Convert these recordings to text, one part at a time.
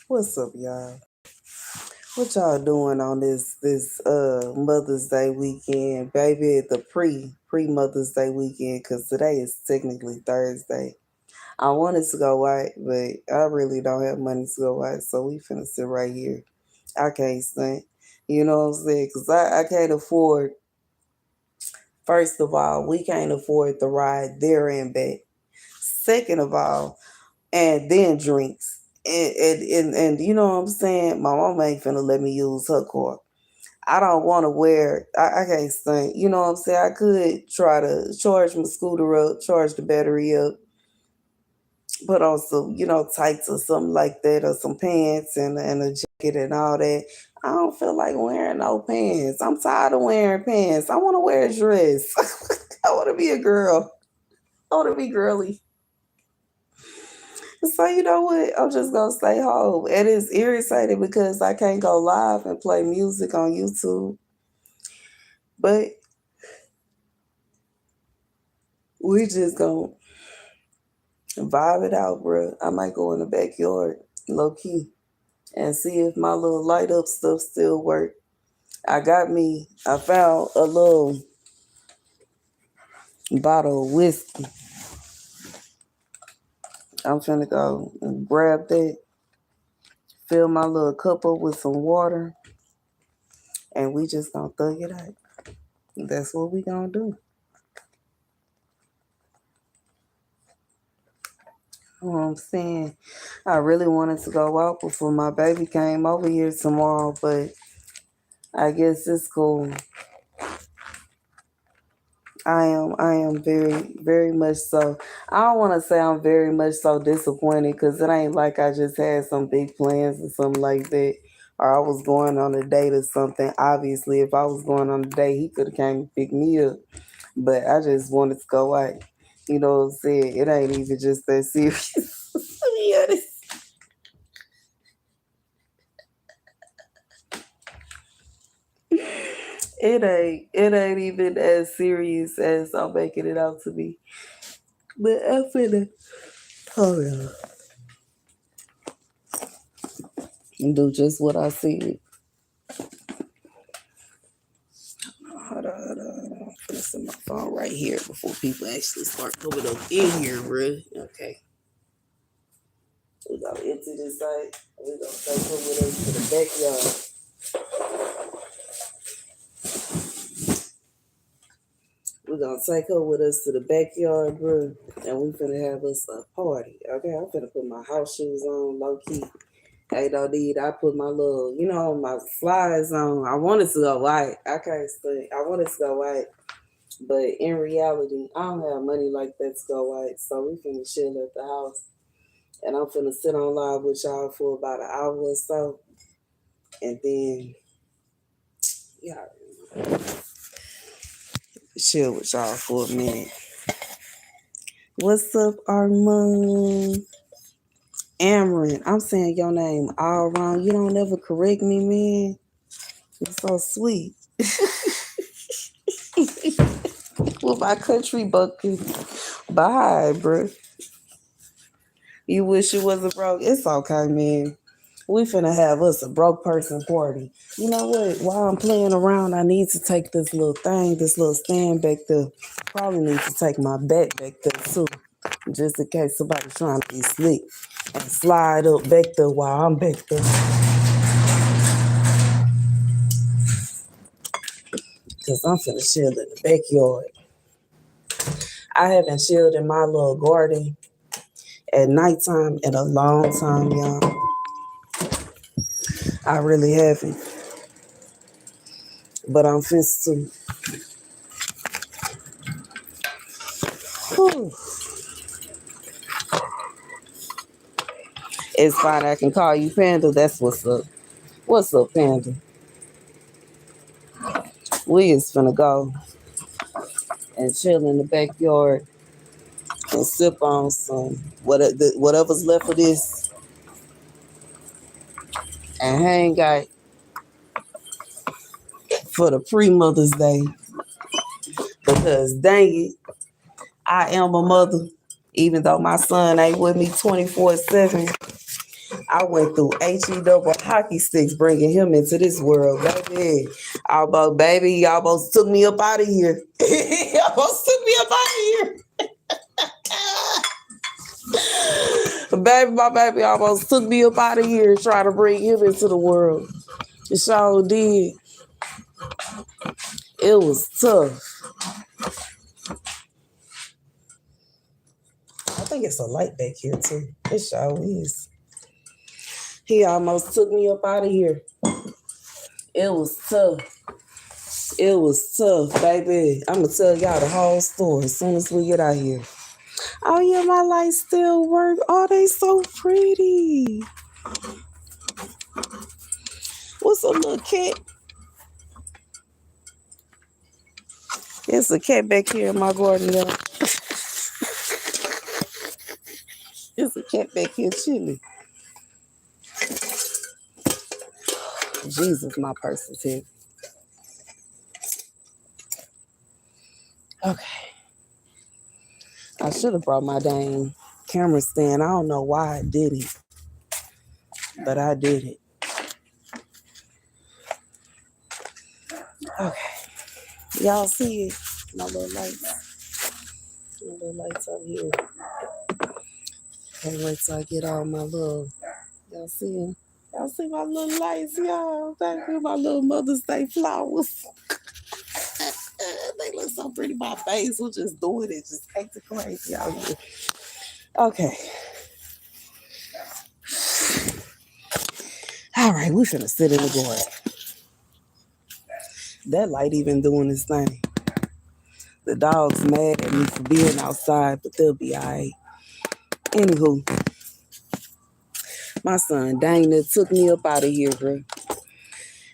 What's up, y'all? What y'all doing on this Mother's Day weekend, baby? The pre Mother's Day weekend, cause today is technically Thursday. I wanted to go out, but I really don't have money to go out, so we finna sit right here. I can't stand. You know what I'm saying? Cause I can't afford. First of all, we can't afford the ride there and back. Second of all, and then drinks. And you know what I'm saying? My mama ain't finna let me use her car. I don't want to wear, I can't think, you know what I'm saying? I could try to charge my scooter up, charge the battery up, put on some, tights or something like that, or some pants and a jacket and all that. I don't feel like wearing no pants. I'm tired of wearing pants. I want to wear a dress. I want to be a girl. I want to be girly. So you know what? I'm just gonna stay home. And it's irritating because I can't go live and play music on YouTube. But we just gonna vibe it out, bro. I might go in the backyard, low key, and see if my little light up stuff still work. I found a little bottle of whiskey. I'm finna go and grab that, fill my little cup up with some water, and we just gonna thug it out. That's what we gonna do. You know what I'm saying? I really wanted to go out before my baby came over here tomorrow, but I guess it's cool. I am very, very much so. I don't want to say I'm very much so disappointed because it ain't like I just had some big plans or something like that, or I was going on a date or something. Obviously, if I was going on a date, he could have came and picked me up, but I just wanted to go out. You know what I'm saying? It ain't even just that serious. To be honest. It ain't even as serious as I'm making it out to be. But I'm finna hold on and do just what I said. Hold on. I'm finna set my phone right here before people actually start coming up in here, bruh. Okay. We gonna enter this site. We gonna take her with us to the backyard. We gonna take her with us to the backyard, bruh. And we finna have us a party. Okay, I'm finna put my house shoes on low key. Hey, no need. I put my little, my slides on. I wanted to go white. I can't stay. I wanted to go white, but in reality, I don't have money like that to go white. So we finna chill at the house, and I'm finna sit on live with y'all for about an hour or so, and then yeah, chill with y'all for a minute. What's up, Armand? Amarin, I'm saying your name all wrong. You don't ever correct me, man. You're so sweet. With my country bucket. Bye, bro. You wish you wasn't broke. It's okay, man. We finna have us a broke person party. You know what? While I'm playing around, I need to take this little thing, this little stand back there. Probably need to take my back back there too. Just in case somebody's trying to be slick and slide up back there while I'm back there. Cause I'm finna chill in the backyard. I haven't chilled in my little garden at nighttime in a long time, y'all. I really haven't. But I'm fist to. Whew. It's fine. I can call you Panda. That's what's up. What's up, Panda? We is finna go and chill in the backyard and sip on some whatever's left of this and hang out for the pre-Mother's Day. Because dang it, I am a mother. Even though my son ain't with me 24/7, I went through HE double hockey sticks bringing him into this world, baby. Baby, almost took me up out of here. Almost took me up out of here. My baby almost took me up out of here trying to bring him into the world. It sure did. It was tough. I think it's a light back here too. It sure is. He almost took me up out of here. It was tough. It was tough, baby. I'm going to tell y'all the whole story as soon as we get out here. Oh, yeah, my lights still work. Oh, they so pretty. What's a little cat? There's a cat back here in my garden, y'all. There's a cat back here chilling. Jesus, my purse is here. Okay. I should have brought my dang camera stand. I don't know why I didn't, but I did it. Okay. Y'all see it? My little lights. My little lights up here. Can't wait till I get all my little, y'all see them? Y'all see my little lights, y'all? Thank you, my little Mother's Day flowers. They look so pretty. My face was just doing it, just acting crazy out here. Okay. All right, we finna sit in the garden. That light even doing this thing. The dog's mad at me for being outside, but they'll be all right. Anywho, my son dang that took me up out of here, bro.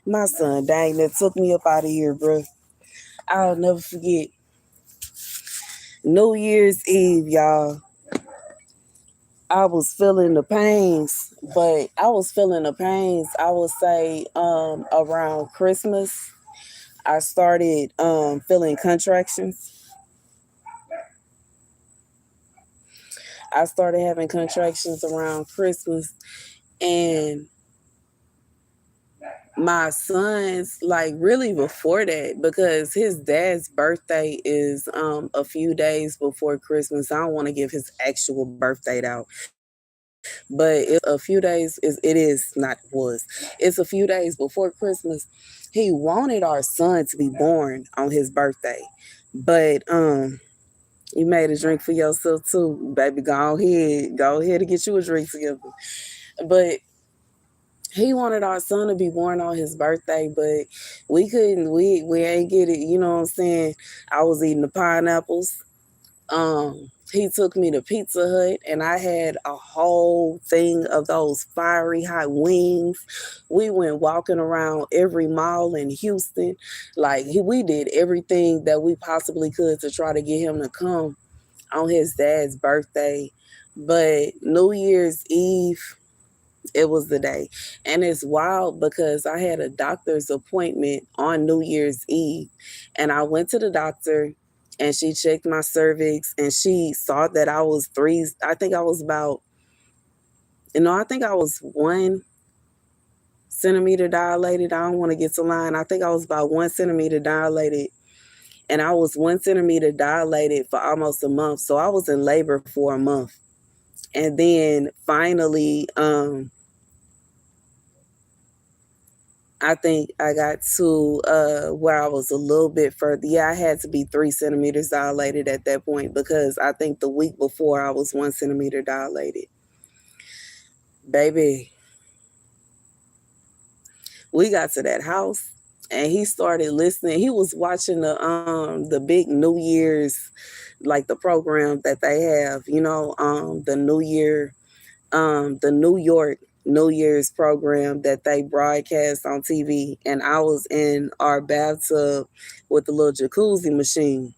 My son dang that took me up out of here, bro. I'll never forget. New Year's Eve, y'all. I was feeling the pains, but I would say, around Christmas. I started feeling contractions. I started having contractions around Christmas, and my son's like really before that, because his dad's birthday is a few days before Christmas. I don't want to give his actual birthday out, but it's a few days. It's a few days before Christmas. He wanted our son to be born on his birthday, but you made a drink for yourself too, baby. Go ahead and get you a drink together. But he wanted our son to be born on his birthday, but we couldn't. We ain't get it. You know what I'm saying? I was eating the pineapples. He took me to Pizza Hut, and I had a whole thing of those fiery hot wings. We went walking around every mall in Houston. We did everything that we possibly could to try to get him to come on his dad's birthday. But New Year's Eve, it was the day. And it's wild because I had a doctor's appointment on New Year's Eve, and I went to the doctor, and she checked my cervix, and she saw that I was I think I was 1 centimeter dilated. I don't want to get to line. I think I was about 1 centimeter dilated, and I was 1 centimeter dilated for almost a month. So I was in labor for a month. And then finally, I think I got to where I was a little bit further. Yeah, I had to be 3 centimeters dilated at that point, because I think the week before I was 1 centimeter dilated. Baby, we got to that house, and he started listening. He was watching the big New Year's, like the program that they have, the New York New Year's program that they broadcast on TV. And I was in our bathtub with the little jacuzzi machine.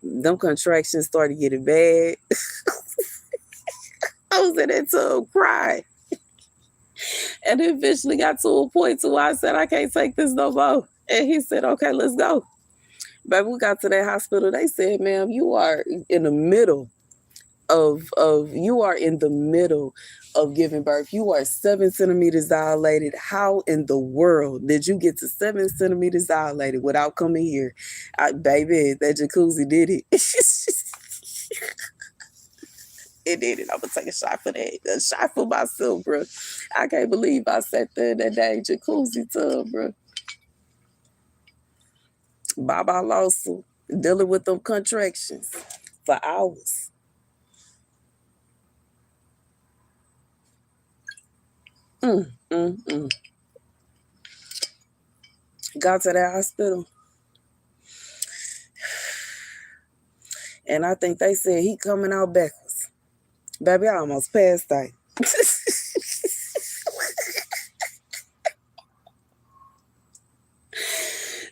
Them contractions started getting bad. I was in that tub crying. And it eventually got to a point where I said, I can't take this no more. And he said, okay, let's go. Baby, we got to that hospital. They said, ma'am, you are in the middle of you are in the middle of giving birth. You are 7 centimeters dilated. How in the world did you get to 7 centimeters dilated without coming here? Baby, that jacuzzi did it. It did it. I'm gonna take a shot for that. A shot for myself, bro. I can't believe I sat there in that dang jacuzzi tub, bro. Baba Lawson dealing with them contractions for hours. Mm, mm, mm. Got to that hospital, and I think they said he coming out backwards. Baby, I almost passed out.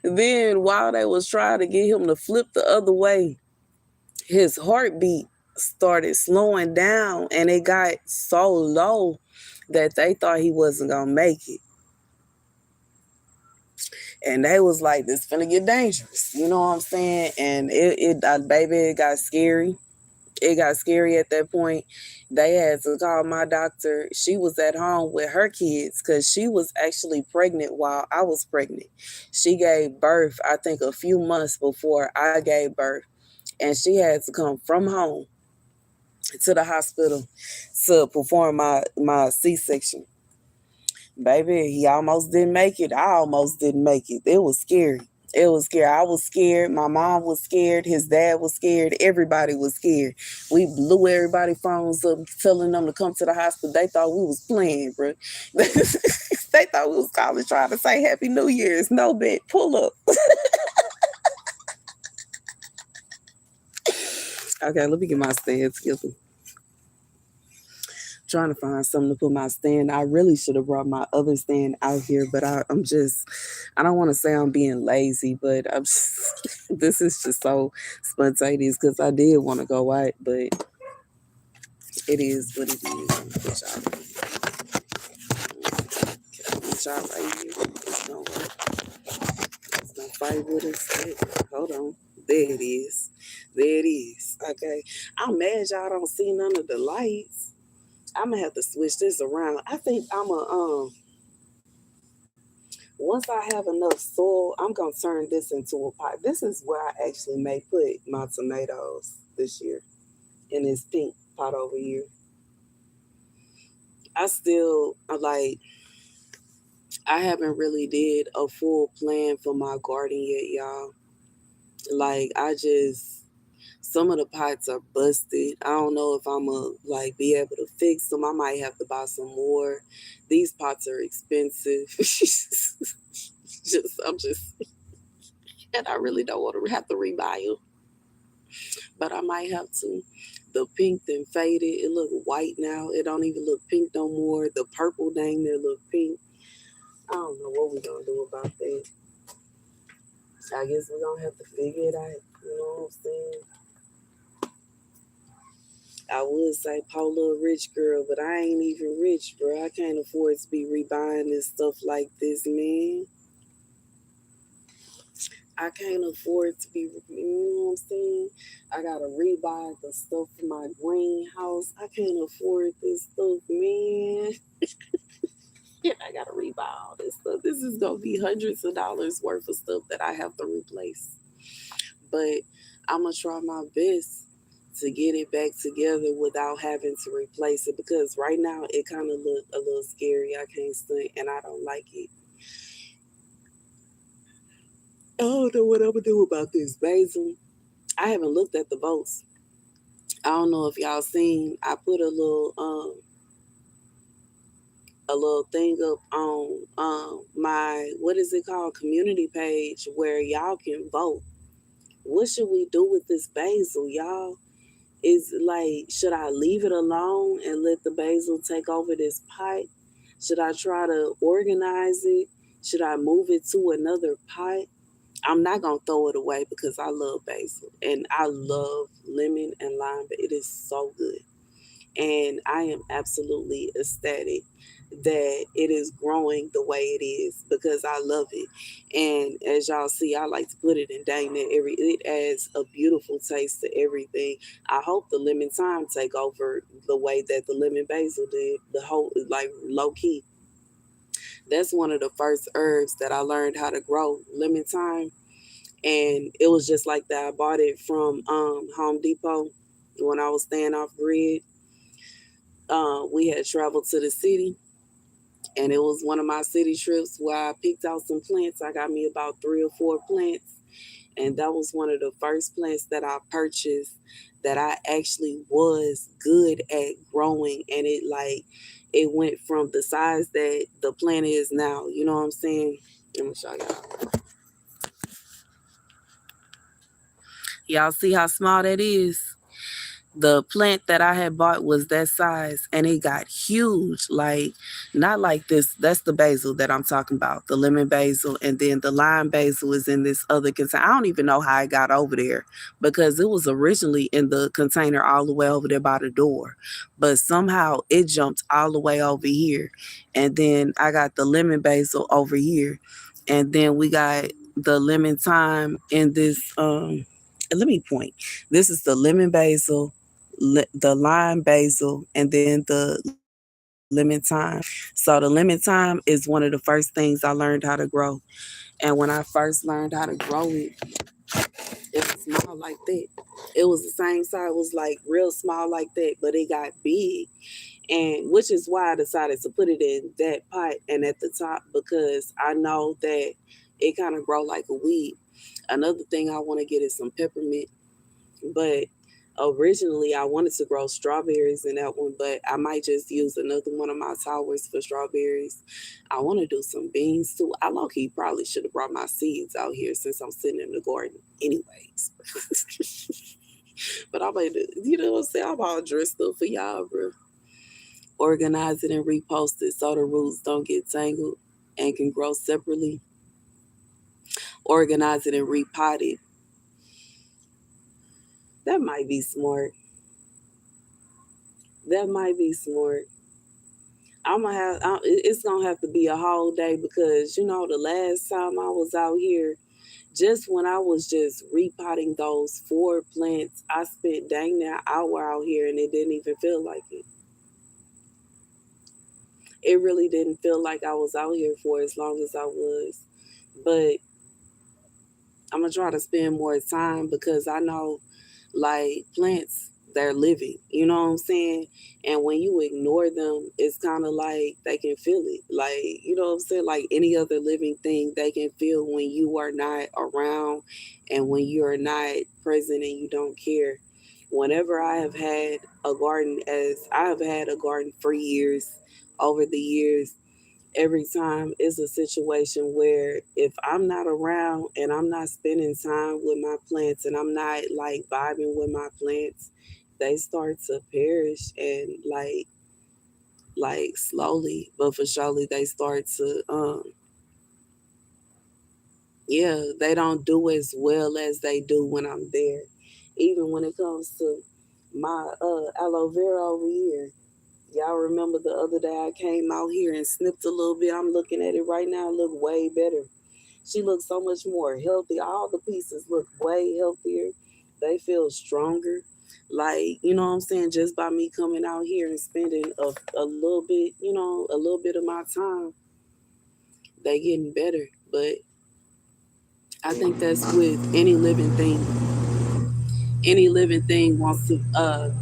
Then while they was trying to get him to flip the other way, his heartbeat started slowing down, and it got so low that they thought he wasn't gonna make it. And they was like, "This finna get dangerous," you know what I'm saying? And baby, it got scary. It got scary at that point. They had to call my doctor. She was at home with her kids because she was actually pregnant while I was pregnant. She gave birth, I think, a few months before I gave birth. And she had to come from home to the hospital to perform my C-section. Baby, he almost didn't make it. I almost didn't make it. It was scary. It was scary. I was scared. My mom was scared. His dad was scared. Everybody was scared. We blew everybody's phones up, telling them to come to the hospital. They thought we was playing, bro. They thought we was calling trying to say Happy New Year's. No, bet. Pull up. Okay, let me get my stand together. Trying to find something to put my stand. I really should have brought my other stand out here, but I don't want to say I'm being lazy, but I'm just, this is just so spontaneous because I did want to go out, but it is what it is. I'm gonna put y'all right here. It's gonna fight with us. Hey, hold on. There it is. There it is. Okay. I'm mad y'all don't see none of the lights. I'm gonna have to switch this around. I think I'm a once I have enough soil, I'm gonna turn this into a pot. This is where I actually may put my tomatoes this year in this pink pot over here. I still I haven't really did a full plan for my garden yet, y'all. Like I just some of the pots are busted. I don't know if I'm gonna be able to fix them. I might have to buy some more. These pots are expensive. I'm just, and I really don't want to have to rebuy them, but I might have to. The pink then faded. It look white now. It don't even look pink no more. The purple dang there look pink. I don't know what we're gonna do about that. I guess we're gonna have to figure it out. You know what I'm saying? I would say Paula a rich girl, but I ain't even rich, bro. I can't afford to be rebuying this stuff like this, man. I can't afford to be, you know what I'm saying? I gotta rebuy the stuff for my greenhouse. I can't afford this stuff, man. Yeah, I gotta rebuy all this stuff. This is gonna be hundreds of dollars worth of stuff that I have to replace. But I'm gonna try my best to get it back together without having to replace it because right now it kind of look a little scary. I can't stunt and I don't like it. I don't know what I'm gonna do about this basil. I haven't looked at the votes. I don't know if y'all seen. I put a little thing up on my what is it called community page where y'all can vote. What should we do with this basil, y'all? Is should I leave it alone and let the basil take over this pot? Should I try to organize it? Should I move it to another pot? I'm not gonna throw it away because I love basil and I love lemon and lime, but it is so good. And I am absolutely ecstatic that it is growing the way it is because I love it. And as y'all see, I like to put it in dang that it adds a beautiful taste to everything. I hope the lemon thyme take over the way that the lemon basil did. The whole like low key. That's one of the first herbs that I learned how to grow, lemon thyme. And it was just like that. I bought it from Home Depot when I was staying off grid. We had traveled to the city, and it was one of my city trips where I picked out some plants. I got me about 3 or 4 plants, and that was one of the first plants that I purchased that I actually was good at growing, and it went from the size that the plant is now. You know what I'm saying? Let me show y'all. Y'all see how small that is? The plant that I had bought was that size and it got huge. Like, not like this. That's the basil that I'm talking about, the lemon basil. And then the lime basil is in this other container. I don't even know how it got over there because it was originally in the container all the way over there by the door. But somehow it jumped all the way over here. And then I got the lemon basil over here. And then we got the lemon thyme in this. Let me point. This is the lemon basil, the lime basil, and then the lemon thyme. So the lemon thyme is one of the first things I learned how to grow. And when I first learned how to grow it was small like that. It was the same size, it was like real small like that, but it got big. And which is why I decided to put it in that pot and at the top because I know that it kind of grow like a weed. Another thing I want to get is some peppermint, but originally I wanted to grow strawberries in that one, but I might just use another one of my towers for strawberries. I want to do some beans too. I low key probably should have brought my seeds out here since I'm sitting in the garden, anyways. But I'm like, you know what I'm saying? I'm all dressed up for y'all, bro. Organize it and repost it so the roots don't get tangled and can grow separately. Organize it and repot it. That might be smart. That might be smart. It's gonna have to be a whole day because you know the last time I was out here, just when I was just repotting those 4 plants, I spent dang near an hour out here and it didn't even feel like it. It really didn't feel like I was out here for as long as I was. But I'm gonna try to spend more time because I know like plants, they're living, you know what I'm saying? And when you ignore them, it's kind of like they can feel it. Like, you know what I'm saying? Like any other living thing, they can feel when you are not around and when you're not present and you don't care. Whenever I have had a garden, as I have had a garden for years, over the years, every time it's a situation where if I'm not around and I'm not spending time with my plants and I'm not like vibing with my plants, they start to perish and like slowly but for surely they start to yeah, they don't do as well as they do when I'm there. Even when it comes to my aloe vera over here. Y'all remember the other day I came out here and snipped a little bit. I'm looking at it right now, it look way better. She looks so much more healthy. All the pieces look way healthier. They feel stronger. Like, you know what I'm saying? Just by me coming out here and spending a little bit, you know, a little bit of my time, they getting better. But I think that's with any living thing. Any living thing wants to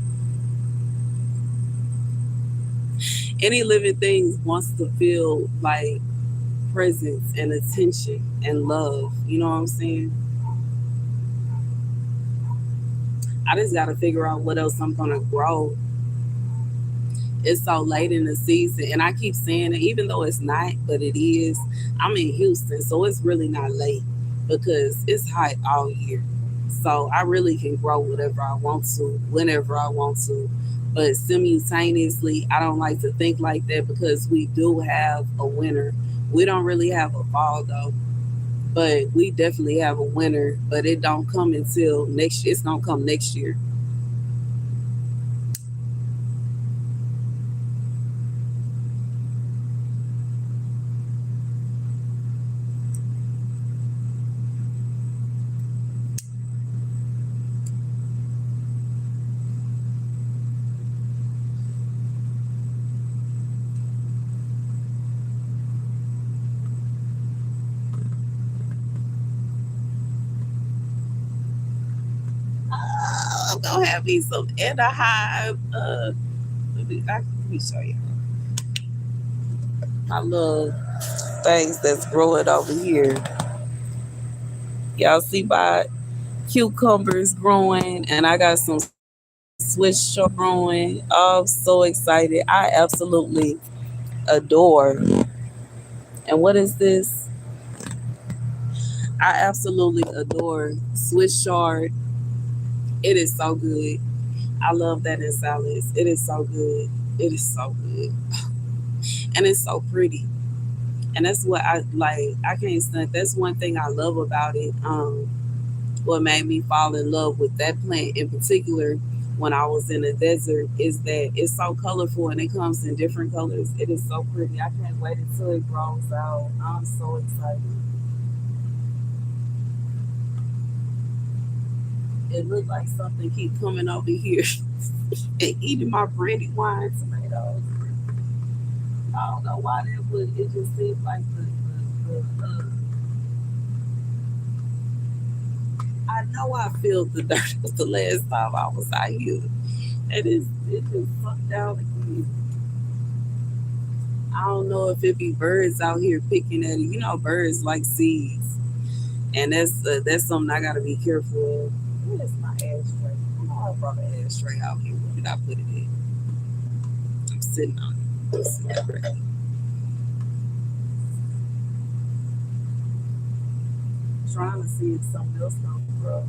any living thing wants to feel like presence and attention and love. You know what I'm saying? I just got to figure out what else I'm going to grow. It's so late in the season, and I keep saying it, even though it's not, but it is. I'm in Houston, so it's really not late because it's hot all year. So I really can grow whatever I want to, whenever I want to. But simultaneously, I don't like to think like that because we do have a winter. We don't really have a fall though, but we definitely have a winter. But it don't come until next year. It's gonna come next year. I'm gonna have me some in a hive. Let me show you my little things that's growing over here. Y'all see my cucumbers growing, and I got some Swiss chard growing. Oh, I'm so excited. I absolutely adore. And what is this? I absolutely adore Swiss chard. It is so good. I love that in salads. It is so good. It is so good. And it's so pretty. And that's what I like. I can't stand. That's one thing I love about it. What made me fall in love with that plant in particular when I was in the desert is that it's so colorful and it comes in different colors. It is so pretty. I can't wait until it grows out. I'm so excited. It looked like something keep coming over here and eating my brandy wine tomatoes. I don't know why that would. It just seems like I know I feel the dirt the last time I was out here. It just sucked down again. I don't know if it be birds out here picking at it. You know, birds like seeds, and that's something I gotta be careful of. Where's my ashtray? I know I brought an ashtray out here. Where did I put it in? I'm sitting on it. Let's see that right there. Trying to see if something else gonna grow.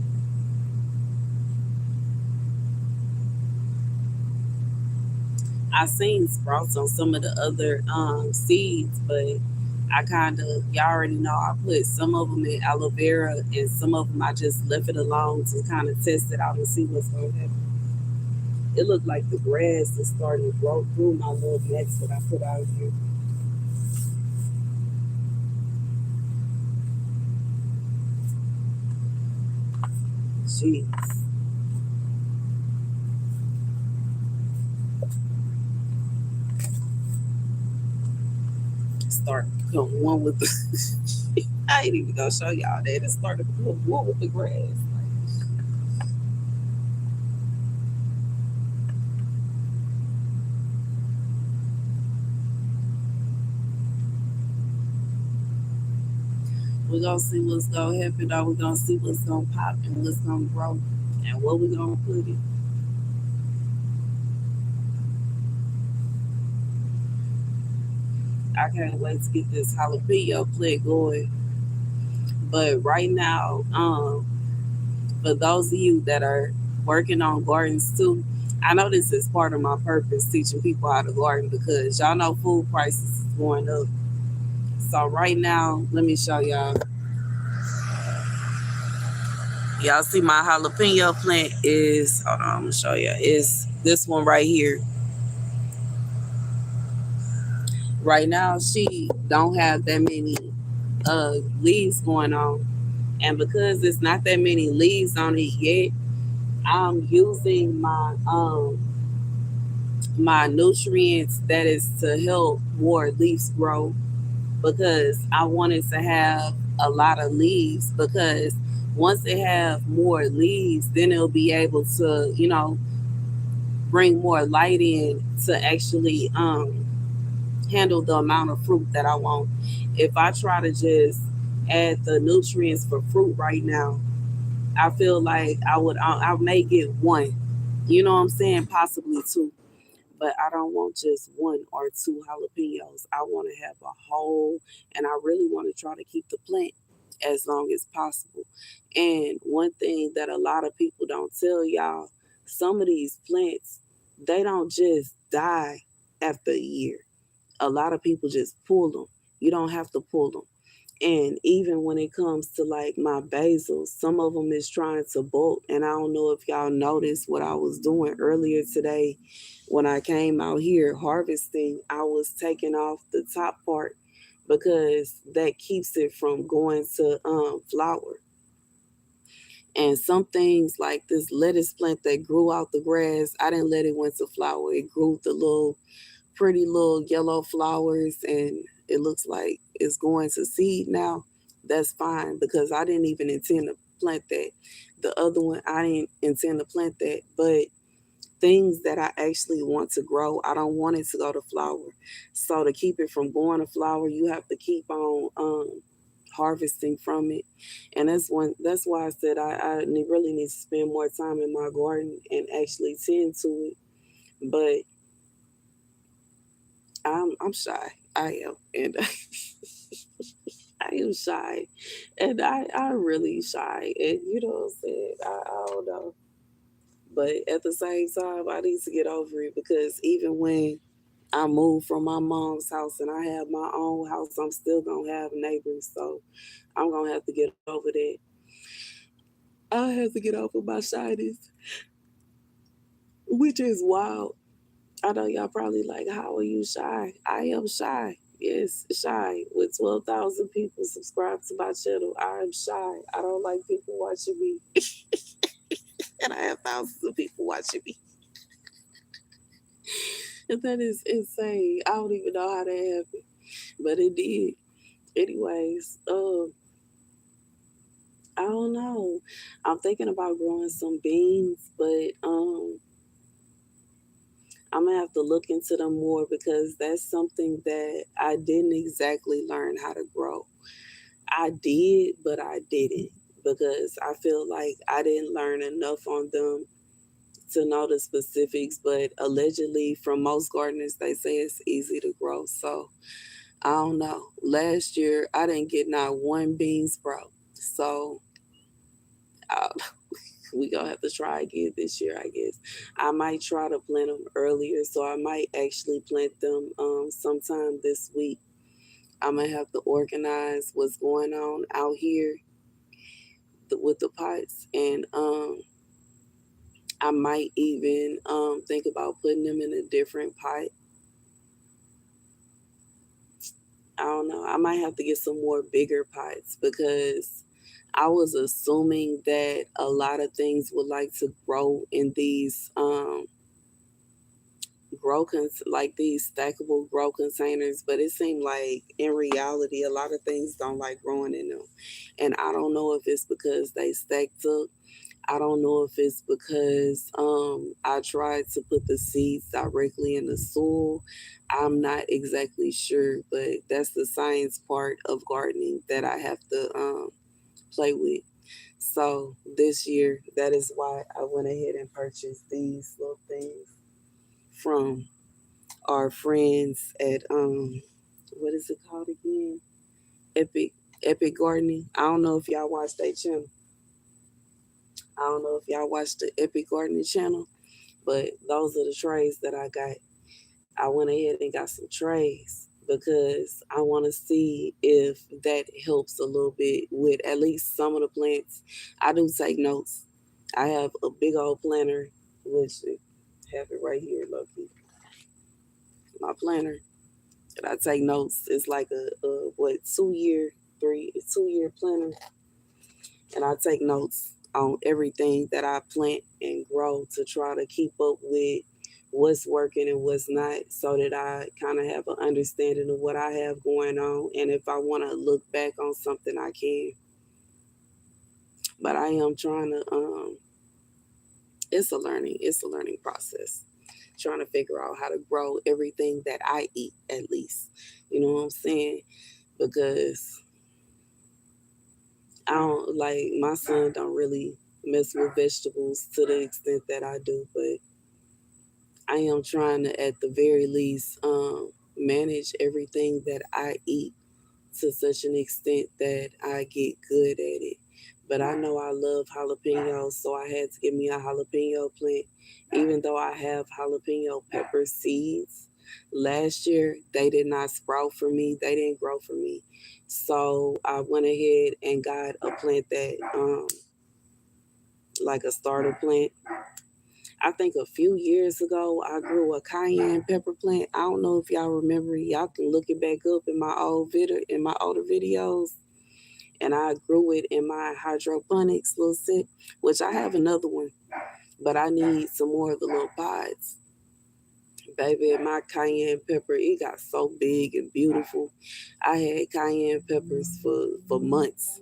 I seen sprouts on some of the other seeds, but I kind of y'all already know I put some of them in aloe vera and some of them I just left it alone to kind of test it out and see what's going to happen. It looked like the grass is starting to grow through my little nets that I put out here. Jeez, start to become one with the. I ain't even gonna show y'all that. It started to become one with the grass. We're gonna see what's gonna happen, or we're gonna see what's gonna pop and what's gonna grow and what we're gonna put it. I can't wait to get this jalapeno plant going. But right now, for those of you that are working on gardens too, I know this is part of my purpose, teaching people how to garden because y'all know food prices is going up. So right now, let me show y'all. Y'all see my jalapeno plant is, hold on, I'm gonna show you. Is this one right here. Right now, she don't have that many leaves going on. And because it's not that many leaves on it yet, I'm using my nutrients that is to help more leaves grow because I wanted to have a lot of leaves because once it have more leaves, then it'll be able to, bring more light in to actually handle the amount of fruit that I want. If I try to just add the nutrients for fruit right now, I feel like I may get one. You know what I'm saying? Possibly two. But I don't want just one or two jalapenos. I want to have a whole, and I really want to try to keep the plant as long as possible. And one thing that a lot of people don't tell y'all, some of these plants, they don't just die after a year. A lot of people just pull them. You don't have to pull them. And even when it comes to like my basils, some of them is trying to bolt. And I don't know if y'all noticed what I was doing earlier today when I came out here harvesting. I was taking off the top part because that keeps it from going to flower. And some things like this lettuce plant that grew out the grass, I didn't let it went to flower. It grew the little pretty little yellow flowers and it looks like it's going to seed now. That's fine because I didn't even intend to plant that. The other one, I didn't intend to plant that, but things that I actually want to grow, I don't want it to go to flower. So to keep it from going to flower, you have to keep on harvesting from it. And that's why I said really need to spend more time in my garden and actually tend to it. But I'm shy. I am, and I am shy, and I really shy, and you know what I'm saying. I don't know, but at the same time, I need to get over it because even when I moved from my mom's house and I have my own house, I'm still gonna have neighbors, so I'm gonna have to get over that. I have to get over my shyness, which is wild. I know y'all probably like, how are you shy? I am shy. Yes, shy. With 12,000 people subscribed to my channel, I am shy. I don't like people watching me. And I have thousands of people watching me. And that is insane. I don't even know how that happened. But it did. Anyways, I don't know. I'm thinking about growing some beans, but I'm gonna have to look into them more because that's something that I didn't exactly learn how to grow. I did, but I didn't because I feel like I didn't learn enough on them to know the specifics. But allegedly, from most gardeners, they say it's easy to grow. So I don't know. Last year, I didn't get not one bean sprout. So uh, we gonna have to try again this year, I guess. I might try to plant them earlier, so I might actually plant them sometime this week. I'm gonna have to organize what's going on out here with the pots, and I might even think about putting them in a different pot. I don't know. I might have to get some more bigger pots because I was assuming that a lot of things would like to grow in these like these stackable grow containers, but it seemed like in reality a lot of things don't like growing in them. And I don't know if it's because they stacked up. I don't know if it's because I tried to put the seeds directly in the soil. I'm not exactly sure, but that's the science part of gardening that I have to play with. So this year, that is why I went ahead and purchased these little things from our friends at what is it called again? Epic Epic Gardening. I don't know if y'all watch that channel. I don't know if y'all watch the Epic Gardening channel, but those are the trays that I got. I went ahead and got some trays because I want to see if that helps a little bit with at least some of the plants. I do take notes. I have a big old planner, which have it right here, Loki. My planner that I take notes. It's like a what 2 year, 2 year planner, and I take notes on everything that I plant and grow to try to keep up with what's working and what's not so that I kind of have an understanding of what I have going on. And if I want to look back on something, I can. But I am trying to, it's a learning process. Trying to figure out how to grow everything that I eat, at least. You know what I'm saying? Because I don't like my son don't really mess with vegetables to the extent that I do, but I am trying to at the very least manage everything that I eat to such an extent that I get good at it. But I know I love jalapenos, so I had to get me a jalapeno plant. Even though I have jalapeno pepper seeds, last year they did not sprout for me. They didn't grow for me. So I went ahead and got a plant that, like a starter plant. I think a few years ago, I grew a cayenne pepper plant. I don't know if y'all remember. Y'all can look it back up in my older videos. And I grew it in my hydroponics little set, which I have another one, but I need some more of the little pods. Baby, my cayenne pepper, it got so big and beautiful. I had cayenne peppers for months.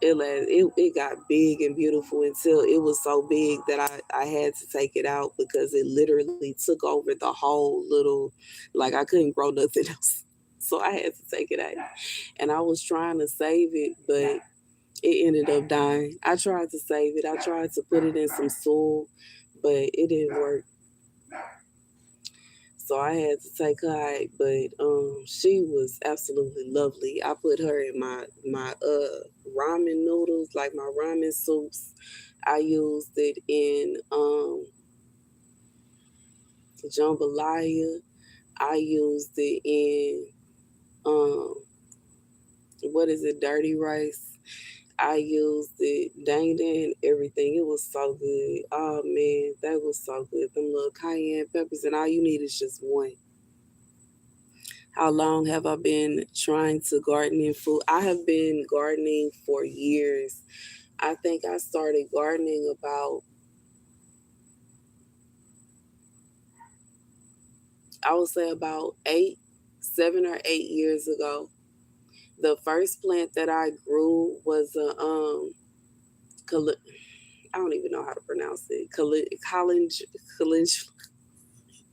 It got big and beautiful until it was so big that I had to take it out because it literally took over the whole little, like I couldn't grow nothing else. So I had to take it out. And I was trying to save it, but it ended up dying. I tried to save it. I tried to put it in some soil, but it didn't work. So I had to take her out, but she was absolutely lovely. I put her in my ramen noodles, like my ramen soups. I used it in jambalaya. I used it in um what is it, dirty rice. I used it dang and everything. It was so good. Oh man, that was so good. Them little cayenne peppers, and all you need is just one. How long have I been trying to garden in food? I have been gardening for years. I think I started gardening about, I would say about 7 or 8 years ago. The first plant that I grew was I don't even know how to pronounce it. Calendula.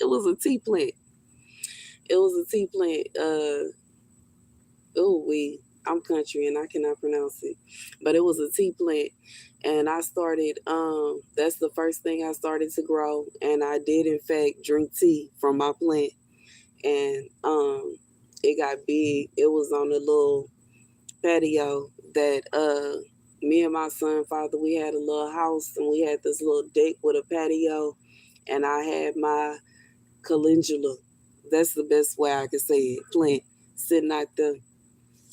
It was a tea plant. It was a tea plant. Oh, I'm country and I cannot pronounce it, but it was a tea plant, and I started. That's the first thing I started to grow, and I did in fact drink tea from my plant, and it got big. It was on a little patio that me and my son father, we had a little house and we had this little deck with a patio, and I had my calendula. That's the best way I could say it. Plant sitting out there,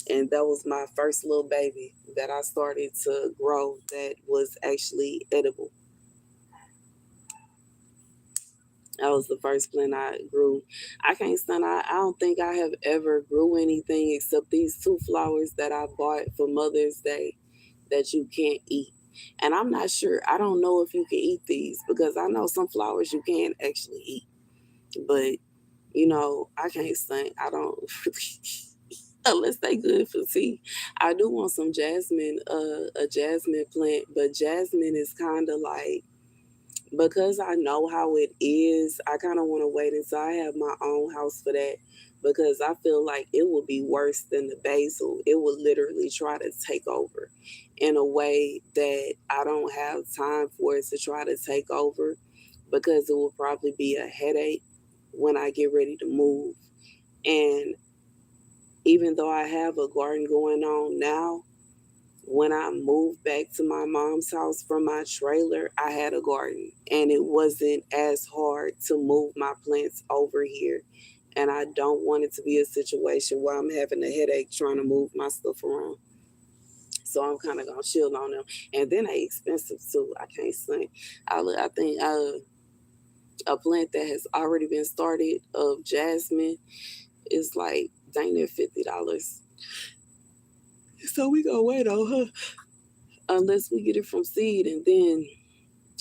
and that was my first little baby that I started to grow that was actually edible. That was the first plant I grew. I can't stand. I don't think I have ever grew anything except these two flowers that I bought for Mother's Day that you can't eat. And I'm not sure. I don't know if you can eat these because I know some flowers you can actually eat. But I can't stand. I don't unless they good for tea. I do want some jasmine, a jasmine plant, but jasmine is kind of like, because I know how it is, I kind of want to wait until I have my own house for that, because I feel like it will be worse than the basil. It will literally try to take over in a way that I don't have time for it to try to take over, because it will probably be a headache when I get ready to move. And even though I have a garden going on now, when I moved back to my mom's house from my trailer, I had a garden and it wasn't as hard to move my plants over here. And I don't want it to be a situation where I'm having a headache trying to move my stuff around. So I'm kind of gonna chill on them, and then they expensive too. I can't say. I think a plant that has already been started of jasmine is like dang near $50. So we gonna wait on her unless we get it from seed, and then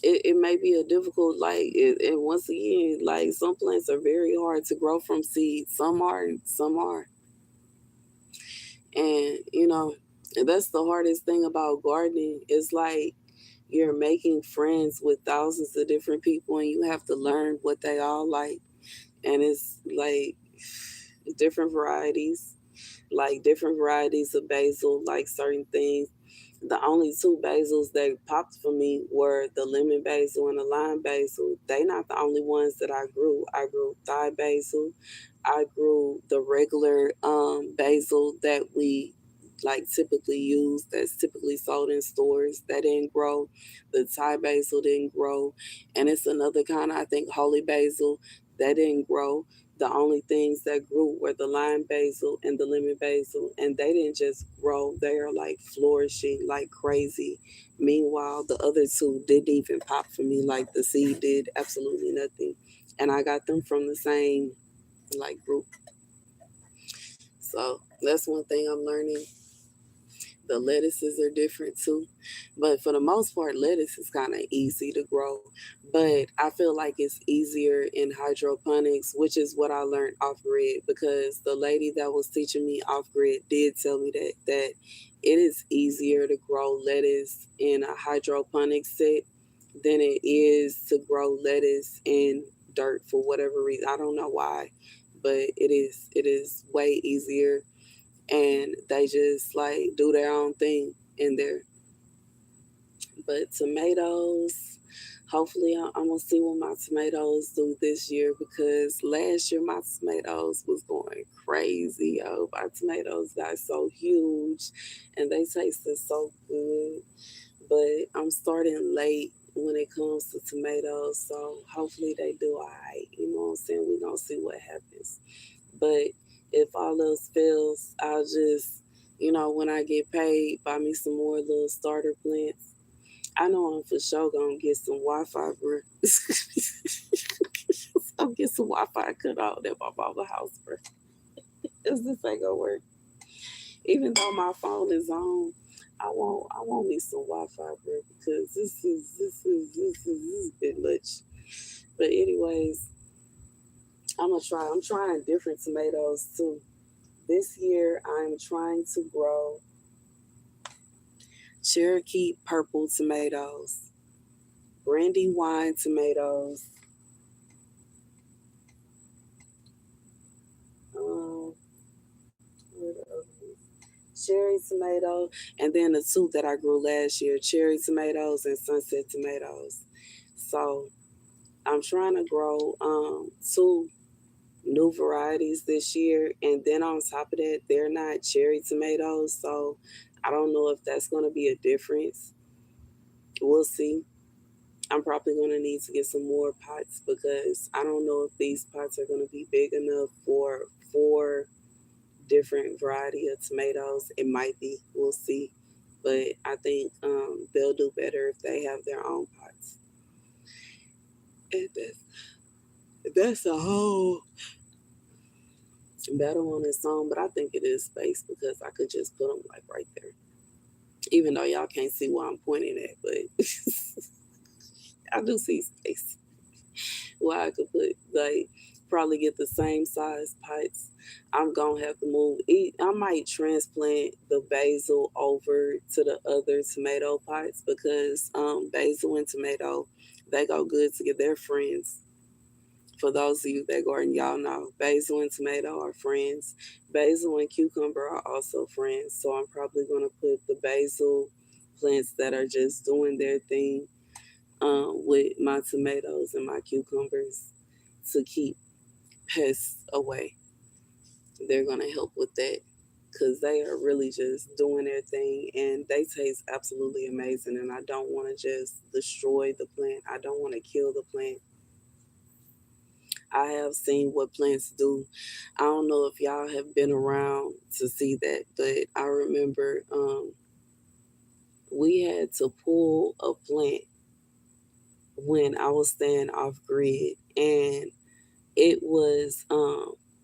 it may be a difficult, and once again, like, some plants are very hard to grow from seed. Some are, some are. And that's the hardest thing about gardening. It's like you're making friends with thousands of different people and you have to learn what they all like. And it's like different varieties, like different varieties of basil, like certain things. The only two basils that popped for me were the lemon basil and the lime basil. They not the only ones that I grew. I grew Thai basil. I grew the regular basil that we like typically use, that's typically sold in stores. That didn't grow. The Thai basil didn't grow. And it's another kind of, I think, holy basil that didn't grow. The only things that grew were the lime basil and the lemon basil, and they didn't just grow, they are like flourishing like crazy. Meanwhile, the other two didn't even pop for me like the seed did, absolutely nothing. And I got them from the same like group. So that's one thing I'm learning. The lettuces are different too. But for the most part, lettuce is kind of easy to grow. But I feel like it's easier in hydroponics, which is what I learned off grid because the lady that was teaching me off grid did tell me that it is easier to grow lettuce in a hydroponic set than it is to grow lettuce in dirt for whatever reason. I don't know why, but it is way easier, and they just like do their own thing in there. But tomatoes, hopefully, I'm gonna see what my tomatoes do this year because last year my tomatoes was going crazy. Yo, my tomatoes got so huge, and they tasted so good. But I'm starting late when it comes to tomatoes, so hopefully they do alright. You know what I'm saying? We're gonna see what happens. But if all else fails, I'll just, when I get paid, buy me some more little starter plants. I know I'm for sure gonna get some Wi-Fi, bro. I'm get some Wi-Fi cut out at my mama house, bro. Cause this ain't gonna work. Even though my phone is on, I want me some Wi-Fi, bro. Because this is a bit much. But anyways, I'm gonna try. I'm trying different tomatoes too. This year, I'm trying to grow Cherokee purple tomatoes, Brandywine tomatoes, um, what the other ones? Cherry tomato, and then the two that I grew last year, cherry tomatoes and sunset tomatoes. So I'm trying to grow two new varieties this year, and then on top of that, they're not cherry tomatoes, so I don't know if that's going to be a difference. We'll see. I'm probably going to need to get some more pots because I don't know if these pots are going to be big enough for four different variety of tomatoes. It might be. We'll see. But I think they'll do better if they have their own pots. And that's a whole battle on its own. But I think it is space because I could just put them like right there. Even though y'all can't see where I'm pointing at, but I do see space. Where I could put like probably get the same size pots. I'm gonna have to move. I might transplant the basil over to the other tomato pots because basil and tomato they go good together. They're friends. For those of you that garden, y'all know basil and tomato are friends. Basil and cucumber are also friends. So I'm probably gonna put the basil plants that are just doing their thing with my tomatoes and my cucumbers to keep pests away. They're going to help with that because they are really just doing their thing and they taste absolutely amazing. And I don't want to just destroy the plant, I don't want to kill the plant. I have seen what plants do. I don't know if y'all have been around to see that, but I remember we had to pull a plant when I was staying off grid, and it was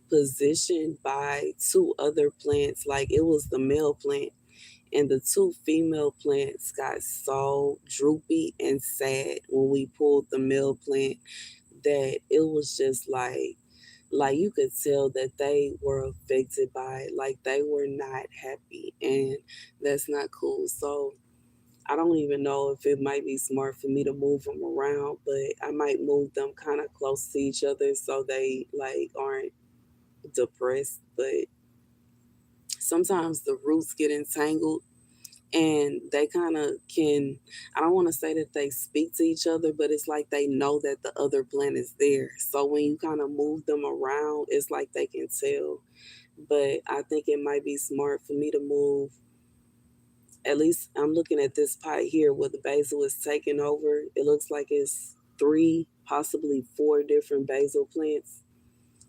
positioned by two other plants. Like it was the male plant, and the two female plants got so droopy and sad when we pulled the male plant that it was just like you could tell that they were affected by it, like they were not happy, and that's not cool. So I don't even know if it might be smart for me to move them around, but I might move them kind of close to each other so they like aren't depressed. But sometimes the roots get entangled and they kind of can, I don't want to say that they speak to each other, but it's like they know that the other plant is there. So when you kind of move them around, it's like they can tell. But I think it might be smart for me to move. At least I'm looking at this pot here where the basil is taking over. It looks like it's three, possibly four different basil plants.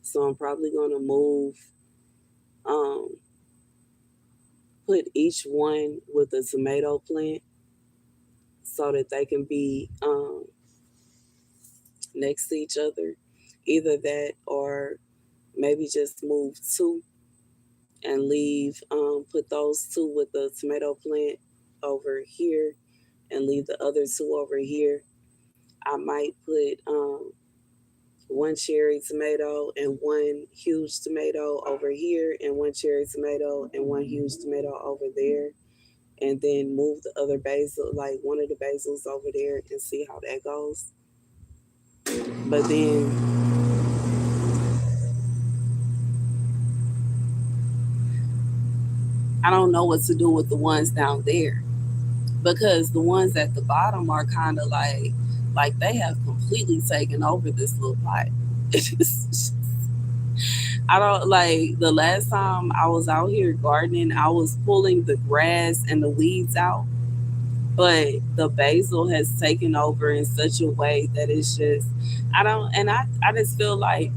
So I'm probably going to move, um, put each one with a tomato plant so that they can be next to each other. Either that or maybe just move two and leave put those two with the tomato plant over here and leave the other two over here. I might put one cherry tomato and one huge tomato over here, and one cherry tomato and one huge tomato over there, and then move the other basil, like one of the basils over there, and see how that goes. But then I don't know what to do with the ones down there, because the ones at the bottom are kind of like they have completely taken over this little pot. I don't like the last time I was out here gardening, I was pulling the grass and the weeds out, but the basil has taken over in such a way that it's just I don't and I just feel like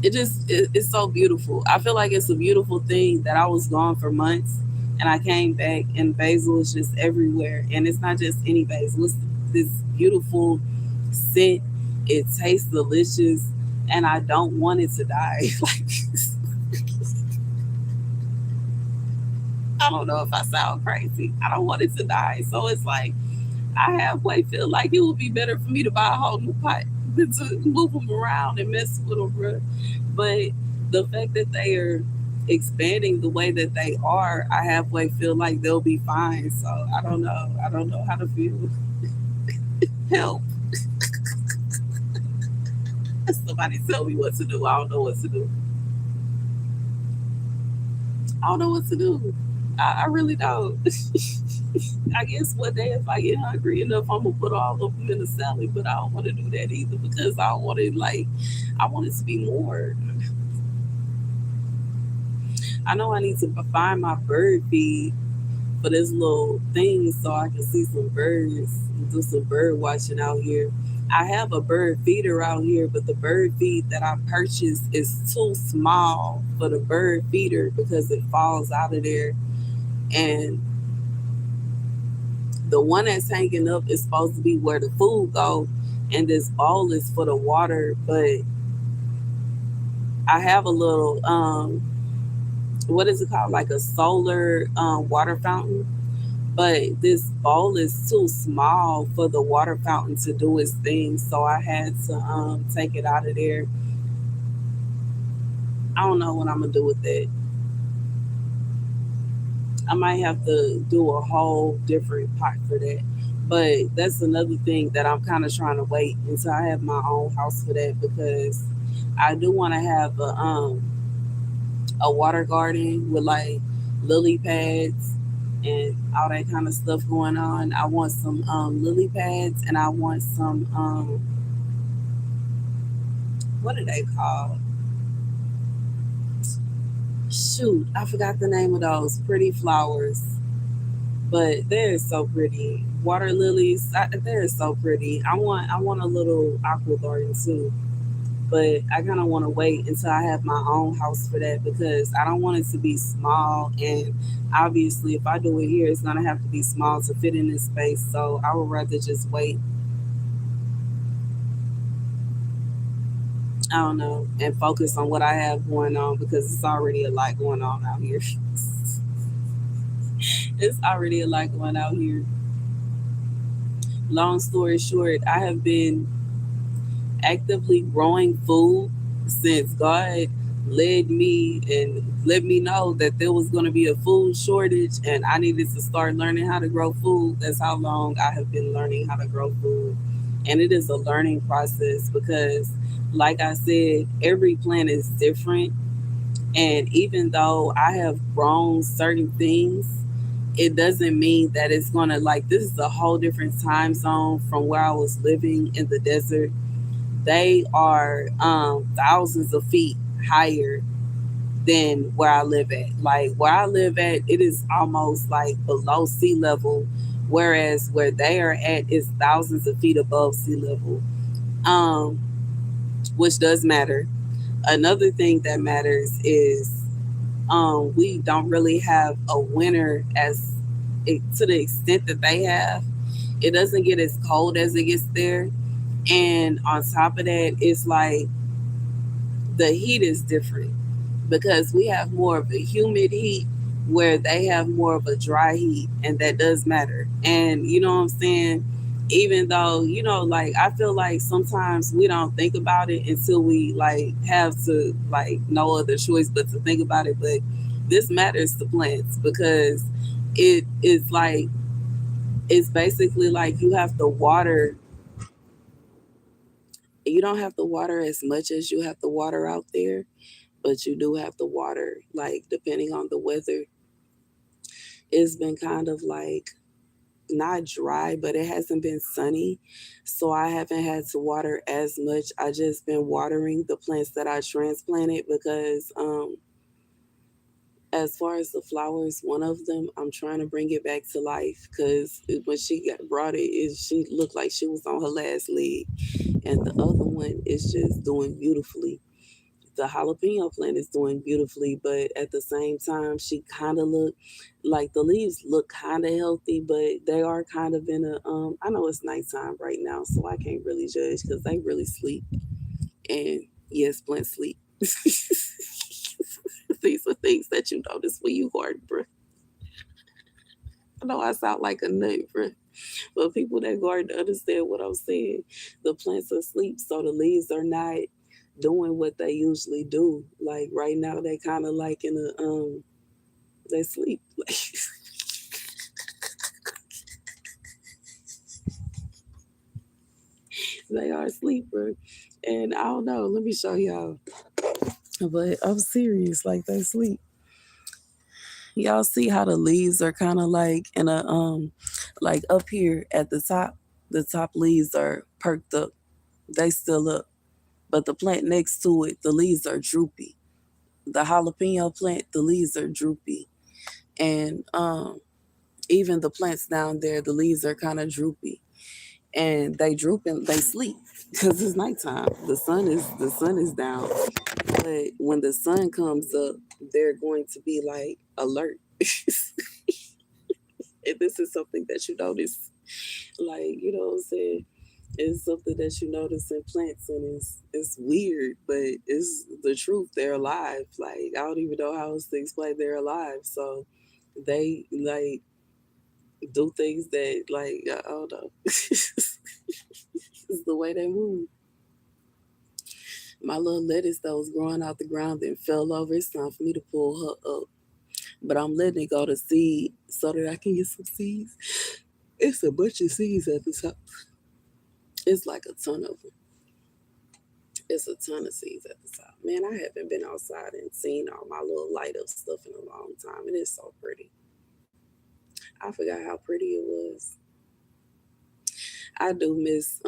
it's so beautiful. I feel like it's a beautiful thing that I was gone for months and I came back and basil is just everywhere. And it's not just any basil, it's this beautiful scent. It tastes delicious and I don't want it to die. Like I don't know if I sound crazy. I don't want it to die. So it's like I halfway feel like it would be better for me to buy a whole new pot than to move them around and mess with them, bro. But the fact that they are expanding the way that they are, I halfway feel like they'll be fine. So I don't know. I don't know how to feel. Help. Somebody tell me what to do. I don't know what to do. I don't know what to do. I really don't. I guess one day if I get hungry enough, I'm gonna put all of them in a salad. But I don't want to do that either because I don't want it like I want it to be more. I know I need to find my bird feed for this little thing so I can see some birds, do some bird watching out here. I have a bird feeder out here, but the bird feed that I purchased is too small for the bird feeder because it falls out of there. And the one that's hanging up is supposed to be where the food go, and this bowl is for the water. But I have a little what is it called, like a solar water fountain, but this bowl is too small for the water fountain to do its thing, so I had to take it out of there. I don't know what I'm gonna do with it. I might have to do a whole different pot for that. But that's another thing that I'm kind of trying to wait until I have my own house for that, because I do want to have a water garden with like lily pads and all that kind of stuff going on. I want some lily pads, and I want some what are they called? Shoot, I forgot the name of those pretty flowers, but they're so pretty. Water lilies, they're so pretty. I want a little aqua garden too, but I kind of want to wait until I have my own house for that because I don't want it to be small. And obviously, if I do it here, it's gonna have to be small to fit in this space. So I would rather just wait. I don't know, and focus on what I have going on because it's already a lot going on out here. It's already a lot going out here. Long story short, I have been actively growing food since God led me and let me know that there was going to be a food shortage and I needed to start learning how to grow food. That's how long I have been learning how to grow food. And it is a learning process because, like I said, every plant is different. And even though I have grown certain things, it doesn't mean that it's going to, like, this is a whole different time zone from where I was living in the desert. They are thousands of feet higher than where I live at. Like where I live at, it is almost like below sea level, whereas where they are at is thousands of feet above sea level, um, which does matter. Another thing that matters is we don't really have a winter to the extent that they have. It doesn't get as cold as it gets there, and on top of that, it's like the heat is different because we have more of a humid heat where they have more of a dry heat, and that does matter. And you know what I'm saying? Even though, like I feel like sometimes we don't think about it until we like have to like no other choice but to think about it. But this matters to plants because it is like it's basically like you don't have to water as much as you have to water out there, but you do have to water, like depending on the weather. It's been kind of like not dry, but it hasn't been sunny. So I haven't had to water as much. I just been watering the plants that I transplanted because as far as the flowers, one of them I'm trying to bring it back to life because when she brought it, she looked like she was on her last leg, and the other one is just doing beautifully. The jalapeno plant is doing beautifully, but at the same time, she kind of look like the leaves look kind of healthy, but they are kind of in a I know it's nighttime right now, so I can't really judge because they really sleep. And yes, plants sleep. These are things that you notice when you garden, bro. I know I sound like a nut, bro, but people that garden understand what I'm saying. The plants are asleep, so the leaves are not doing what they usually do. Like right now, they kind of like in a they sleep. Like they are asleep, bro. And I don't know. Let me show y'all. But I'm serious. Like they sleep. Y'all see how the leaves are kind of like in a like up here at the top. The top leaves are perked up. They still up. But the plant next to it, the leaves are droopy. The jalapeno plant, the leaves are droopy. And even the plants down there, the leaves are kind of droopy. And they droop and they sleep because it's nighttime. The sun is down. But when the sun comes up, they're going to be like alert. And this is something that you notice, like, you know what I'm saying? It's something that you notice in plants, and it's weird, but it's the truth. They're alive. Like I don't even know how else to explain they're alive. So they like do things that like I don't know. It's the way they move. My little lettuce that was growing out the ground and fell over. It's time for me to pull her up, but I'm letting it go to seed so that I can get some seeds. It's a bunch of seeds at the top. It's like a ton of them. It's a ton of seeds at the top. Man, I haven't been outside and seen all my little light up stuff in a long time. It is so pretty. I forgot how pretty it was. I do miss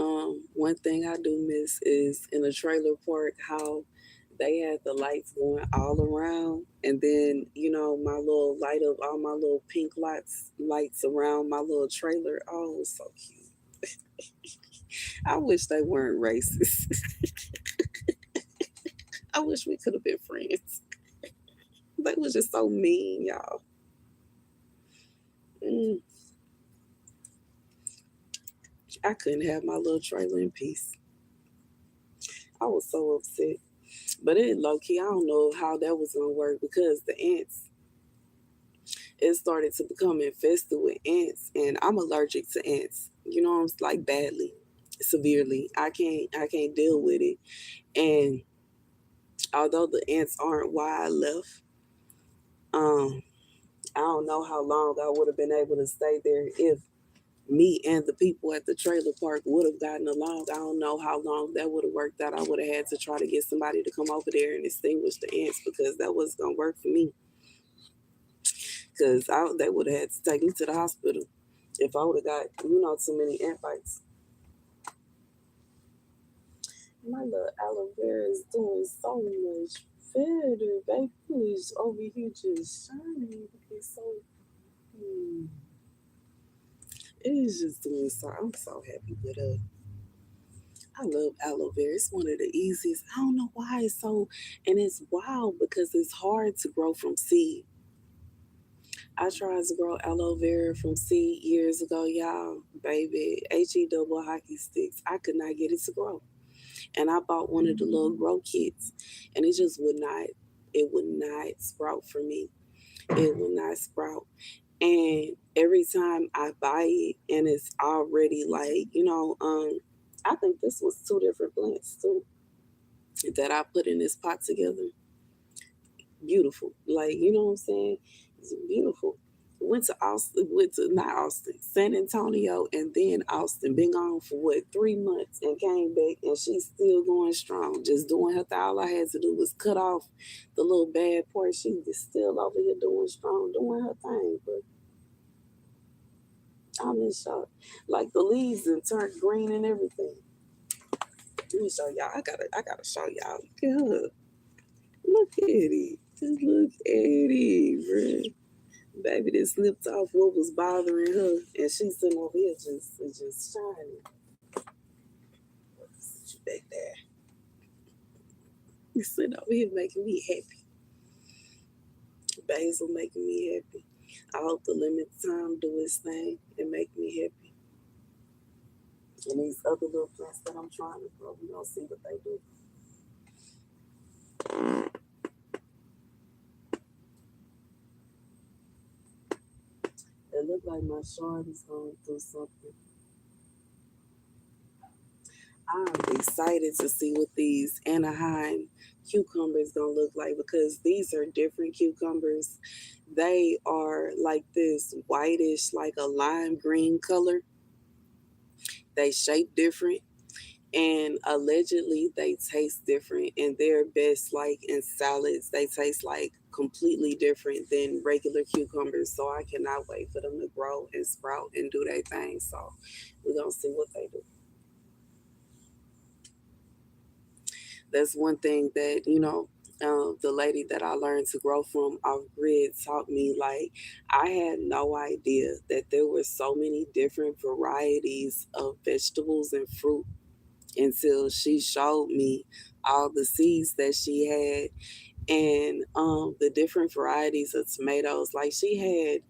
one thing I do miss is in a trailer park how they had the lights going all around, and then my little light up all my little pink lights around my little trailer. Oh, it was so cute. I wish they weren't racist. I wish we could have been friends. They was just so mean, y'all. Mm, I couldn't have my little trailer in peace. I was so upset. But it low key, I don't know how that was gonna work because the ants, it started to become infested with ants, and I'm allergic to ants. I'm like badly, severely. I can't deal with it. And although the ants aren't why I left, um, I don't know how long I would have been able to stay there if me and the people at the trailer park would have gotten along. I don't know how long that would have worked out. I would have had to try to get somebody to come over there and extinguish the ants because that wasn't gonna work for me. Because they would have had to take me to the hospital if I would have got too many ant bites. My little aloe vera is doing so much better. Baby is over here just shining. It's so. Hmm. It is just doing so. I'm so happy with her. I love aloe vera. It's one of the easiest. I don't know why it's so, and it's wild because it's hard to grow from seed. I tried to grow aloe vera from seed years ago, y'all. Baby, HE double hockey sticks. I could not get it to grow. and I bought one of the little grow kits, and it would not sprout for me. It would not sprout. And every time I buy it, and it's already like, I think this was two different plants too that I put in this pot together. Beautiful. Like, you know what I'm saying? It's beautiful. Went to Austin, went to not Austin, San Antonio, and then Austin. Been gone for what, 3 months, and came back, and she's still going strong. Just doing her thing. All I had to do was cut off the little bad part. She was still over here doing strong, doing her thing. But I'm in shock. Like the leaves and turned green and everything. Let me show y'all. I gotta show y'all. Look at her. Look at it. Just look at it, bruh. Baby that slipped off what was bothering her, and she's sitting over here just shining. Sit you back there. You sitting over here making me happy. Basil making me happy. I hope the limit time do its thing and make me happy. And these other little plants that I'm trying to grow, we gonna see what they do. It look like my shard is going through something. I'm excited to see what these Anaheim cucumbers gonna look like, because these are different cucumbers. They are like this whitish, like a lime green color. They shape different, and allegedly they taste different, and they're best like in salads. They taste like completely different than regular cucumbers. So I cannot wait for them to grow and sprout and do their thing. So we're gonna see what they do. That's one thing that, the lady that I learned to grow from off grid taught me. Like, I had no idea that there were so many different varieties of vegetables and fruit until she showed me all the seeds that she had, and the different varieties of tomatoes. Like, she had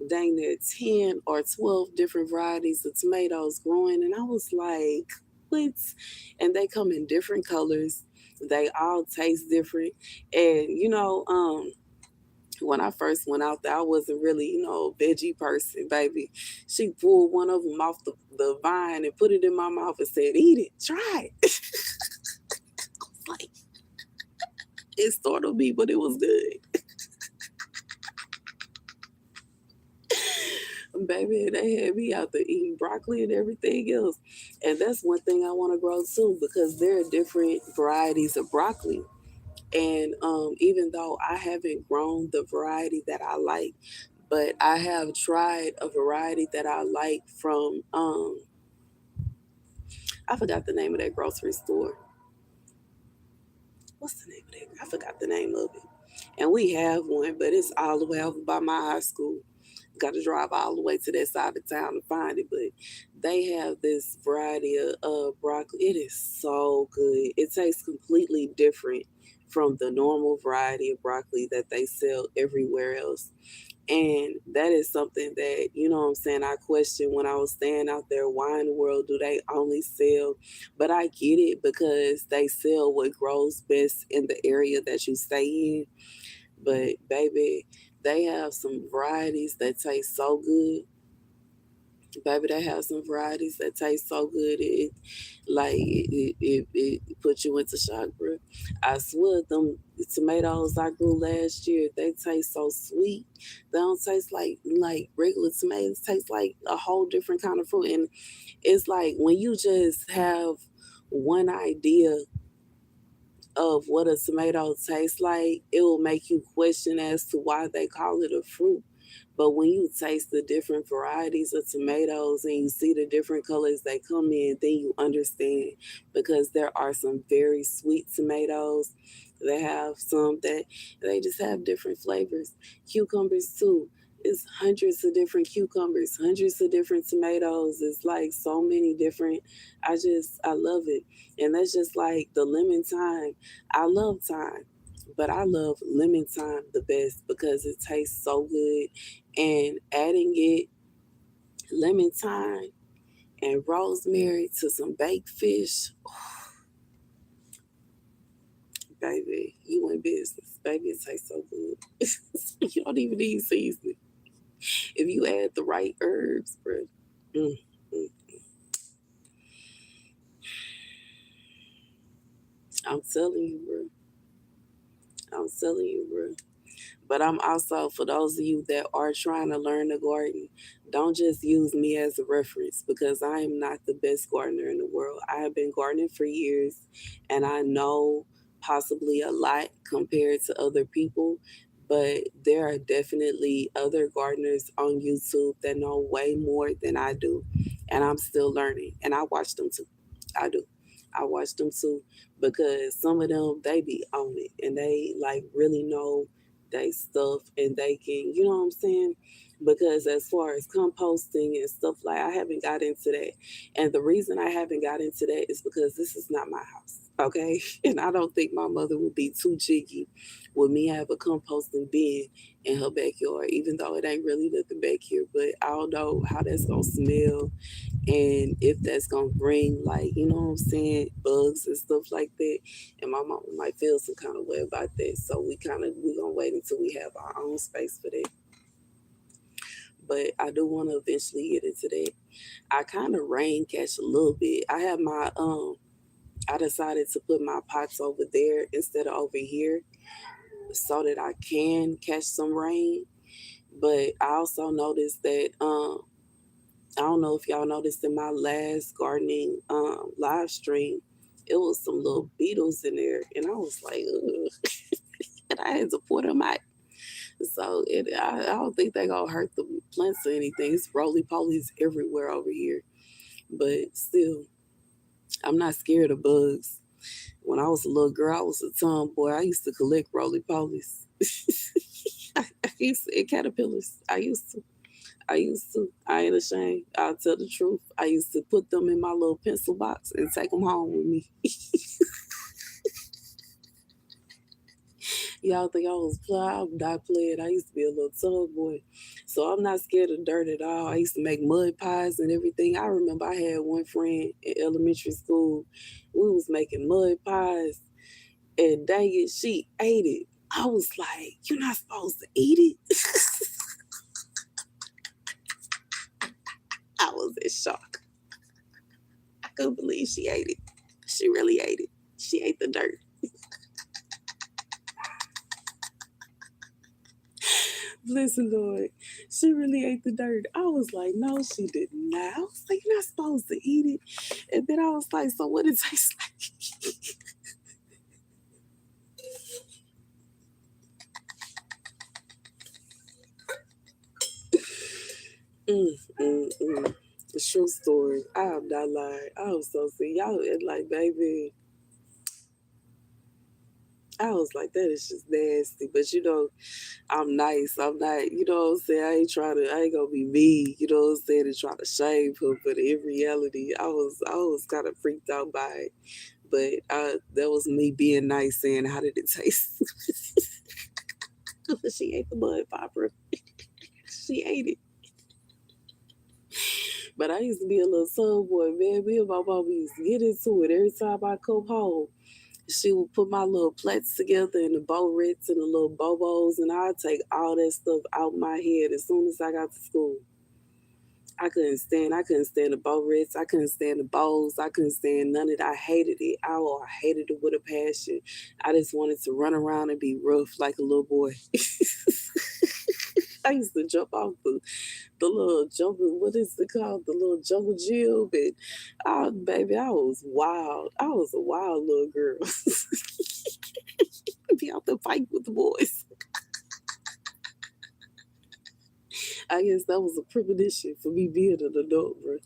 dang near 10 or 12 different varieties of tomatoes growing. And I was like, what? And they come in different colors. They all taste different. And, when I first went out there, I wasn't really, a veggie person, baby. She pulled one of them off the vine and put it in my mouth and said, eat it, try it. Like, it startled me, but it was good. Baby, they had me out there eating broccoli and everything else. And that's one thing I want to grow too, because there are different varieties of broccoli. And even though I haven't grown the variety that I like, but I have tried a variety that I like from, I forgot the name of that grocery store. What's the name of that? I forgot the name of it. And we have one, but it's all the way over by my high school. Got to drive all the way to that side of town to find it. But they have this variety of broccoli. It is so good. It tastes completely different from the normal variety of broccoli that they sell everywhere else. And that is something that, what I'm saying, I questioned when I was staying out there. Why in the world do they only sell? But I get it, because they sell what grows best in the area that you stay in. But baby, they have some varieties that taste so good. Baby, they have some varieties that taste so good. It put you into shock, bro. I swear, them tomatoes I grew last year, they taste so sweet. They don't taste like regular tomatoes. Taste like a whole different kind of fruit. And it's like when you just have one idea of what a tomato tastes like, it will make you question as to why they call it a fruit. But when you taste the different varieties of tomatoes and you see the different colors they come in, then you understand, because there are some very sweet tomatoes. They have some that they just have different flavors. Cucumbers too. It's hundreds of different cucumbers, hundreds of different tomatoes. It's like so many different. I love it. And that's just like the lemon thyme. I love thyme, but I love lemon thyme the best because it tastes so good. And adding it, lemon thyme and rosemary to some baked fish, baby, you in business. Baby, it tastes so good. You don't even need seasoning. If you add the right herbs, bro. Mm, mm, I'm telling you, bro. I'm telling you, bro. But I'm also, for those of you that are trying to learn the garden, don't just use me as a reference because I am not the best gardener in the world. I have been gardening for years and I know possibly a lot compared to other people, but there are definitely other gardeners on YouTube that know way more than I do. And I'm still learning. And I watch them too. I do. I watch them too because some of them, they be on it and they like really know they stuff and they can, you know what I'm saying? Because as far as composting and stuff like I haven't got into that. And the reason I haven't got into that is because this is not my house. Okay. And I don't think my mother would be too jiggy with me have a composting bin in her backyard, even though it ain't really nothing back here. But I don't know how that's gonna smell and if that's gonna bring like, you know what I'm saying, bugs and stuff like that. And my mom might feel some kind of way about that. So we gonna wait until we have our own space for that. But I do wanna eventually get into that. I kinda rain catch a little bit. I decided to put my pots over there instead of over here so that I can catch some rain. But I also noticed that I don't know if y'all noticed in my last gardening live stream, it was some little beetles in there, and I was like, ugh. And I had to pour them out. So I don't think they gonna hurt the plants or anything. It's roly polies everywhere over here, but still, I'm not scared of bugs. When I was a little girl, I was a tomboy. I used to collect roly polies. I used to, and caterpillars. I used to. I ain't ashamed. I'll tell the truth. I used to put them in my little pencil box and take them home with me. Y'all think I was playing? I'm not playing. I used to be a little tomboy. So I'm not scared of dirt at all. I used to make mud pies and everything. I remember I had one friend in elementary school. We was making mud pies and dang it, she ate it. I was like, you're not supposed to eat it. I was in shock. I couldn't believe she ate it. She really ate it. She ate the dirt. Listen, Lord, she really ate the dirt. I was like, no, she did not. I was like, you're not supposed to eat it. And then I was like, so what it tastes like? mm, mm, mm. The true story. I am not lying. I was so sick. Y'all like, baby. I was like, that is just nasty. But you know, I'm nice. I'm not, you know what I'm saying? I ain't gonna be me, you know what I'm saying, and try to shame her. But in reality, I was kind of freaked out by it. But that was me being nice saying, how did it taste? She ate the mud popper. She ate it. But I used to be a little tomboy, man. Me and my mama used to get into it every time I come home. She would put my little plaits together and the bow rits and the little bobos, and I'd take all that stuff out my head as soon as I got to school. I couldn't stand the bow rits. I couldn't stand the bows. I couldn't stand none of it. I hated it. I hated it with a passion. I just wanted to run around and be rough like a little boy. I used to jump off the little jungle, what is it called? The little jungle gym. And baby, I was wild. I was a wild little girl. Be out there fight with the boys. I guess that was a premonition for me being an adult, bro.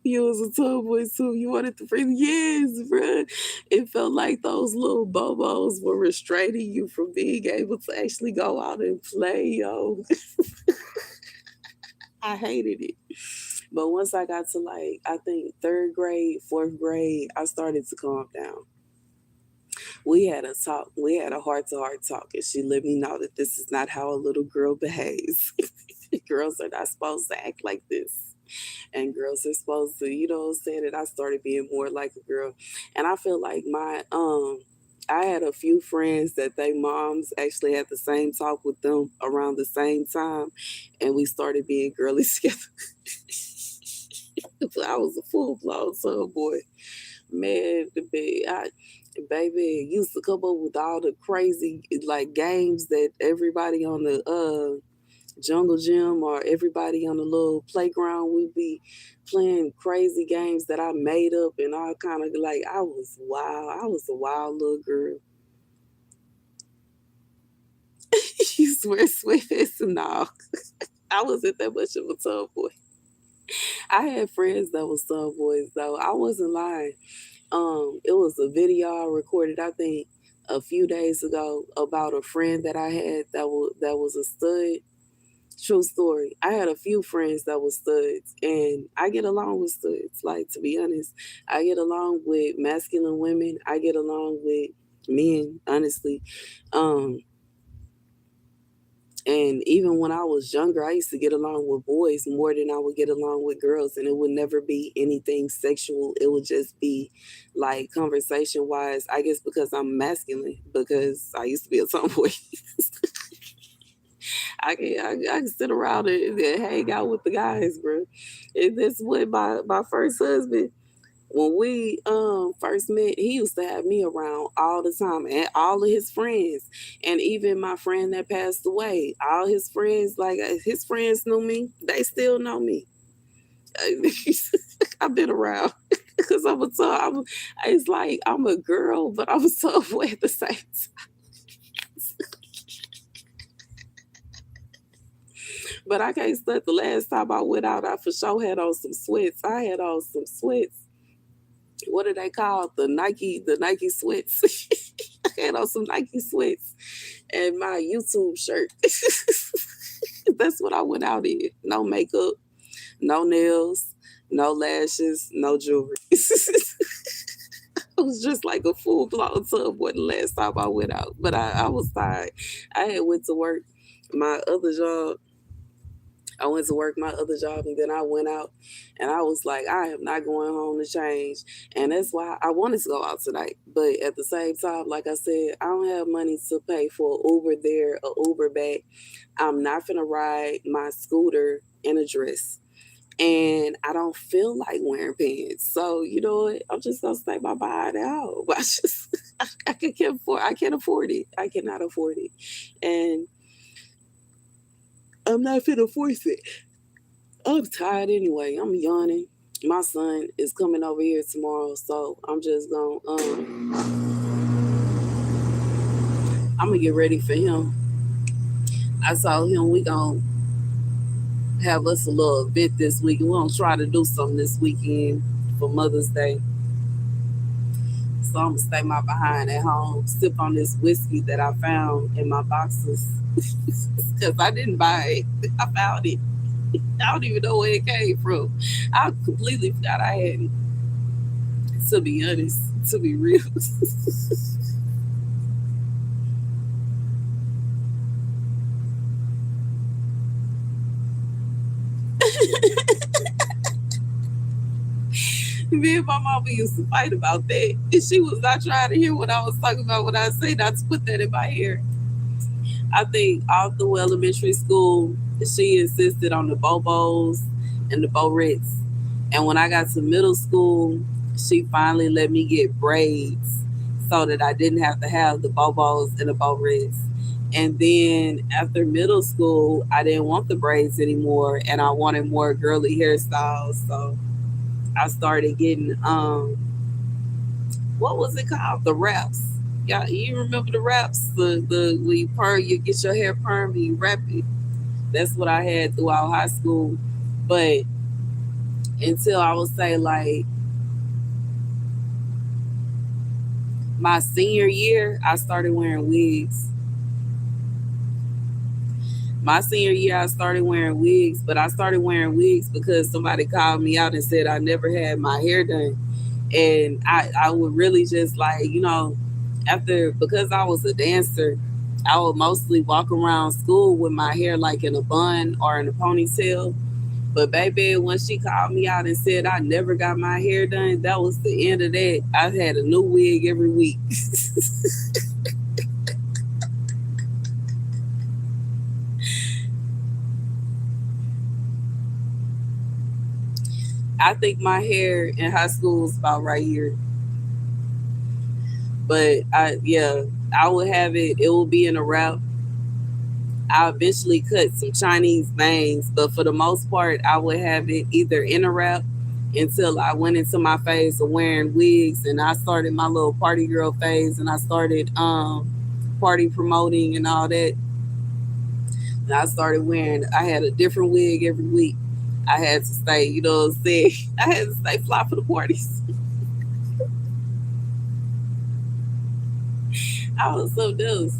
You was a tomboy too. You wanted to bring yes, bro. It felt like those little bobos were restraining you from being able to actually go out and play, yo. I hated it. But once I got to like, I think third grade, fourth grade, I started to calm down. We had a talk. We had a heart to heart talk, and she let me know that this is not how a little girl behaves. Girls are not supposed to act like this. And girls are supposed to, you know what I'm saying? And I started being more like a girl. And I feel like I had a few friends that they moms actually had the same talk with them around the same time, and we started being girly together. I was a full blown tomboy, man. Baby used to come up with all the crazy like games that everybody on the jungle gym or everybody on the little playground would be playing crazy games that I made up and all kind of like I was wild. I was a wild little girl. You swear, sweetest and all. I wasn't that much of a tomboy. I had friends that was tomboys though. I wasn't lying. It was a video I recorded, I think, a few days ago about a friend that I had that was a stud. True story. I had a few friends that were studs, and I get along with studs. Like, to be honest, I get along with masculine women. I get along with men, honestly. Um, and even when I was younger, I used to get along with boys more than I would get along with girls, and it would never be anything sexual. It would just be like conversation wise. I guess because I'm masculine, because I used to be a tomboy. I can sit around and hang out with the guys, bro. And that's what my first husband, when we first met, he used to have me around all the time and all of his friends. And even my friend that passed away, all his friends, like his friends knew me. They still know me. I've been around because it's like I'm a girl, but I'm a tough boy at the same time. But I can't stunt. The last time I went out, I for sure had on some sweats. I had on some sweats. What are they called? The Nike sweats. I had on some Nike sweats and my YouTube shirt. That's what I went out in. No makeup, no nails, no lashes, no jewelry. I was just like a full blown tomboy the last time I went out. But I was tired. I had went to work my other job. I went to work my other job and then I went out and I was like, I am not going home to change. And that's why I wanted to go out tonight. But at the same time, like I said, I don't have money to pay for an Uber there, an Uber back. I'm not going to ride my scooter in a dress. And I don't feel like wearing pants. So, you know what? I'm just going to stay my behind at home. I can't afford it. I cannot afford it. And I'm not finna force it. I'm tired anyway. I'm yawning. My son is coming over here tomorrow, so I'm just gonna I'm gonna get ready for him. I told him we gonna have us a little event this week. We're gonna try to do something this weekend for Mother's Day. So I'm gonna stay my behind at home, sip on this whiskey that I found in my boxes. Because I didn't buy it. I found it. I don't even know where it came from. I completely forgot I had it. To be honest, to be real. Me and my mama used to fight about that. And she was not trying to hear what I was talking about when I say not to put that in my hair. I think all through elementary school, she insisted on the bobos and the barrettes. And when I got to middle school, she finally let me get braids so that I didn't have to have the bobos and the barrettes. And then after middle school, I didn't want the braids anymore, and I wanted more girly hairstyles. So I started getting what was it called? The wraps. Yeah, you remember the wraps? The we perm, you get your hair perm and you wrap it. That's what I had throughout high school. But until I would say like my senior year, I started wearing wigs. My senior year, I started wearing wigs, but I started wearing wigs because somebody called me out and said I never had my hair done. And I would really just like, after, because I was a dancer I would mostly walk around school with my hair like in a bun or in a ponytail. But baby, when she called me out and said I never got my hair done, that was the end of that. I had a new wig every week. I think my hair in high school was about right here. But I would have it. It will be in a wrap. I eventually cut some Chinese bangs, but for the most part, I would have it either in a wrap until I went into my phase of wearing wigs, and I started my little party girl phase, and I started party promoting and all that. And I started wearing. I had a different wig every week. I had to stay, you know what I'm saying? I had to stay fly for the parties. I was so else.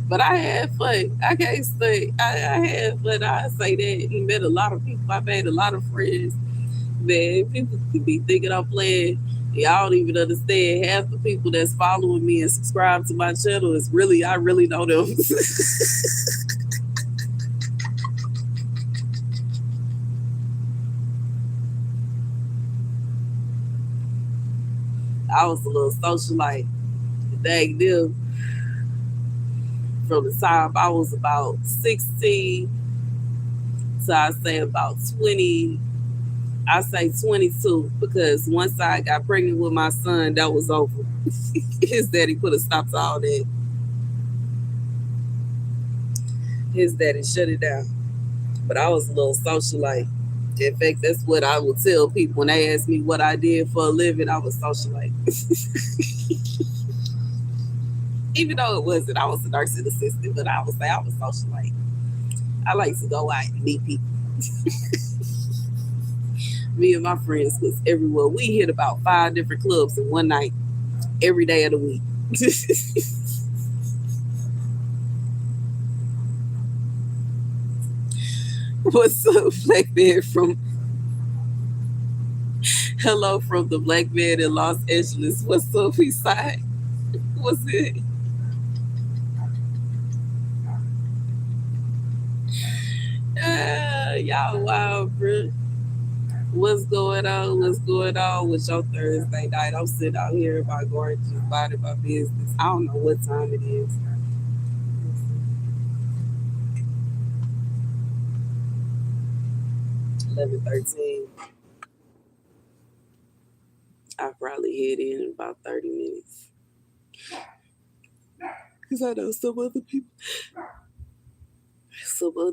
But I had fun. I can't say I had fun. I say that. He met a lot of people. I made a lot of friends. Man, people could be thinking I'm playing. Y'all don't even understand. Half the people that's following me and subscribe to my channel is really, I really know them. I was a little socialite. Dang them. From the time I was about 16 to I say about 20, I say 22, because once I got pregnant with my son, that was over. His daddy put a stop to all that. His daddy shut it down. But I was a little socialite. In fact, that's what I would tell people when they ask me what I did for a living. I was socialite. Even though it wasn't, I was a nursing assistant, but I would say I was socialite. I like to go out and meet people. Me and my friends was everywhere. We hit about 5 different clubs in one night, every day of the week. What's up, Black Man from Hello from the Black Man in Los Angeles. What's up, East Side? What's it? Y'all wild, bro. What's going on? What's going on with your Thursday night? I'm sitting out here in my garden just minding my business. I don't know what time it is. 11:13. I'll probably head in about 30 minutes. Because I know some other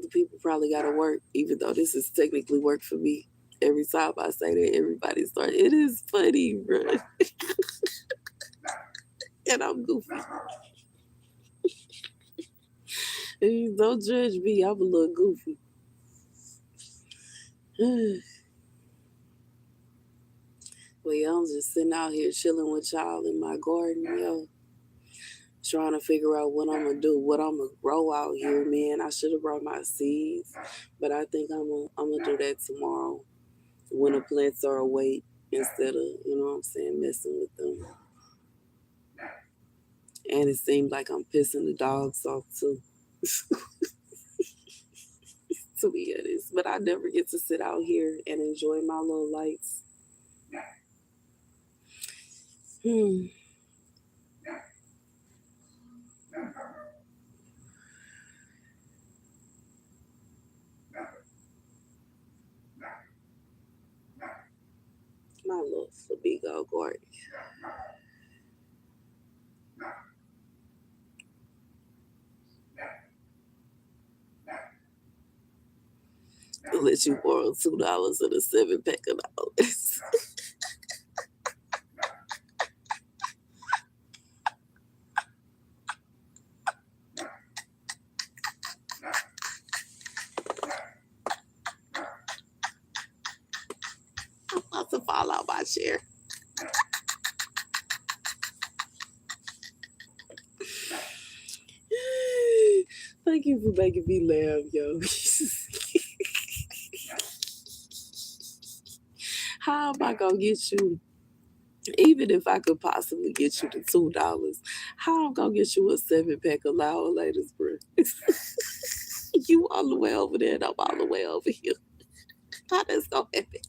people probably got to work, even though this is technically work for me. Every time I say that, everybody starts. It is funny, bro. And I'm goofy. And don't judge me. I'm a little goofy. Well, yeah, I'm just sitting out here chilling with y'all in my garden, yo. Trying to figure out what I'm gonna do, what I'm gonna grow out here, man. I should have brought my seeds, but I think I'm gonna do that tomorrow when the plants are awake instead of, you know what I'm saying, messing with them. And it seemed like I'm pissing the dogs off too, to be honest. But I never get to sit out here and enjoy my little lights. Hmm. My little flamingo garden. I'll let you borrow $2 and a 7 pack of dollars. I'm about to fall out my chair. Thank you for making me laugh, yo. How am I gonna get you? Even if I could possibly get you the $2, how I'm gonna get you a 7 pack of Loud Laters, bro? You all the way over there, and I'm all the way over here. How that's gonna happen?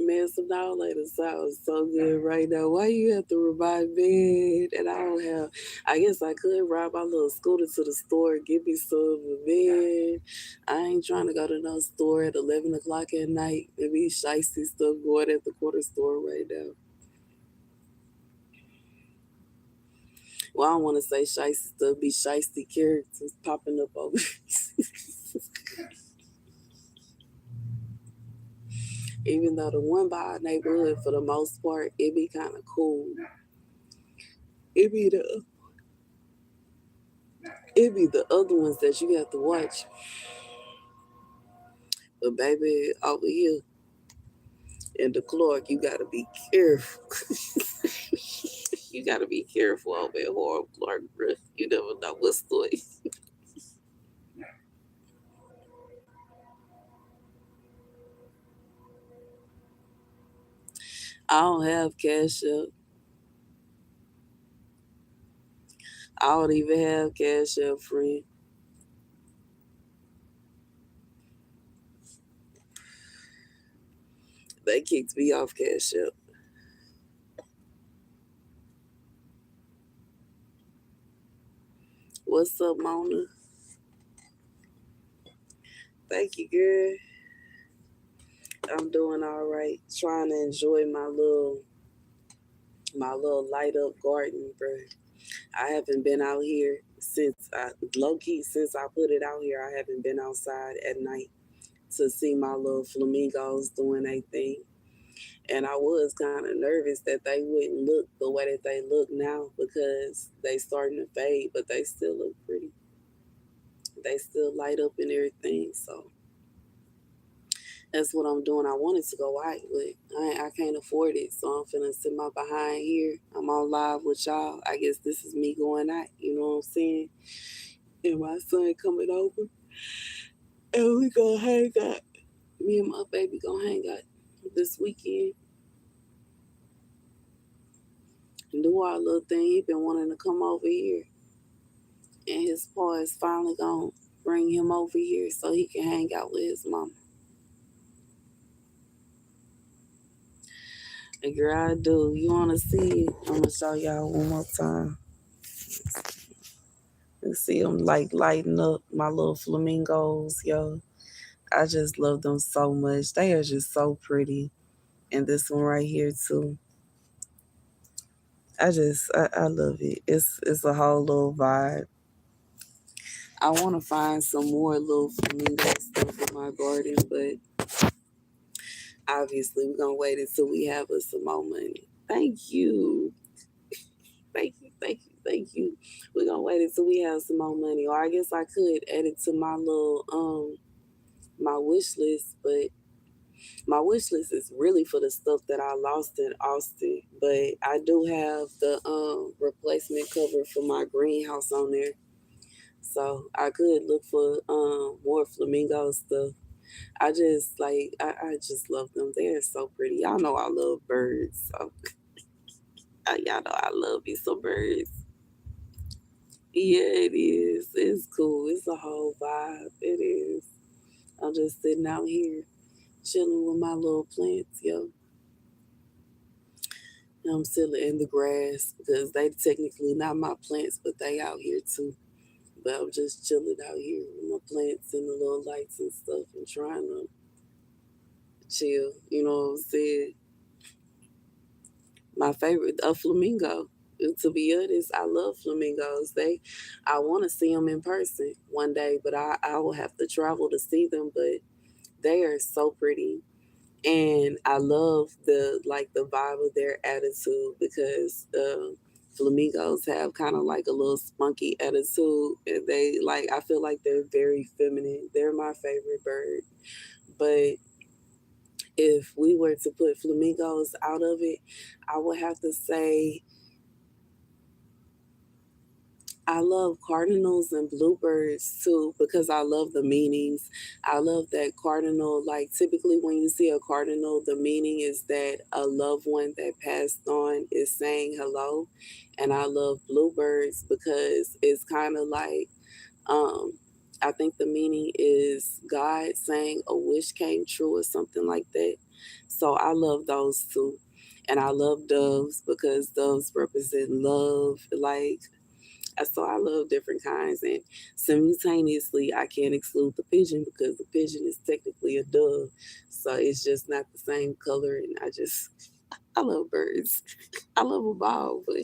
Man, some Loud Laters sounds so good right now. Why you have to remind me? And I don't have. I guess I could ride my little scooter to the store and get me some, but man, I ain't trying to go to no store at 11 o'clock at night and be shicey stuff going at the corner store right now. Well, I don't want to say shiesty stuff, be shiesty characters popping up over. Even though the one by our neighborhood, for the most part, it be kind of cool. It be the it be the other ones that you have to watch. But baby, over here in the Clark, you gotta be careful. You gotta be careful over at Horror Clark, bro. You never know what story. I don't have cash up. I don't even have cash up, friend. They kicked me off cash up. What's up, Mona? Thank you, girl. I'm doing all right. Trying to enjoy my little light up garden, bro. I haven't been out here low key since I put it out here. I haven't been outside at night to see my little flamingos doing their thing. And I was kind of nervous that they wouldn't look the way that they look now because they starting to fade, but they still look pretty. They still light up and everything. So that's what I'm doing. I wanted to go out, but I can't afford it. So I'm finna sit my behind here. I'm on live with y'all. I guess this is me going out. You know what I'm saying? And my son coming over. And we gonna hang out. Me and my baby gonna hang out this weekend and do our little thing. He been wanting to come over here. And his pa is finally gonna bring him over here so he can hang out with his mama. And girl, I do. You wanna see it? I'm gonna show y'all one more time. You see them like lighting up my little flamingos, yo. I just love them so much. They are just so pretty. And this one right here too. I love it. It's a whole little vibe. I want to find some more little flamingo stuff in my garden, but obviously we're gonna wait until we have us some more money. Thank you, thank you. We're gonna wait until we have some more money, or I guess I could add it to my little my wish list, but my wish list is really for the stuff that I lost in Austin. But I do have the replacement cover for my greenhouse on there. So I could look for more flamingo stuff. I just love them. They're so pretty. Y'all know I love birds. So y'all know I love me some birds. Yeah, it is. It's cool. It's a whole vibe. It is. I'm just sitting out here chilling with my little plants, yo. I'm still in the grass because they technically not my plants, but they out here too. But I'm just chilling out here with my plants and the little lights and stuff and trying to chill. You know what I'm saying? My favorite, a flamingo. To be honest, I love flamingos. I want to see them in person one day, but I will have to travel to see them. But they are so pretty, and I love the vibe of their attitude because flamingos have kind of like a little spunky attitude, and I feel like they're very feminine. They're my favorite bird, but if we were to put flamingos out of it, I would have to say I love cardinals and bluebirds too because I love the meanings. I love that cardinal, like typically when you see a cardinal, the meaning is that a loved one that passed on is saying hello. And I love bluebirds because it's kind of like, um, I think the meaning is God saying a wish came true or something like that. So I love those two. And I love doves because doves represent love. Like, so I love different kinds, and simultaneously I can't exclude the pigeon because the pigeon is technically a dove, so it's just not the same color. And I love birds. I love them all, but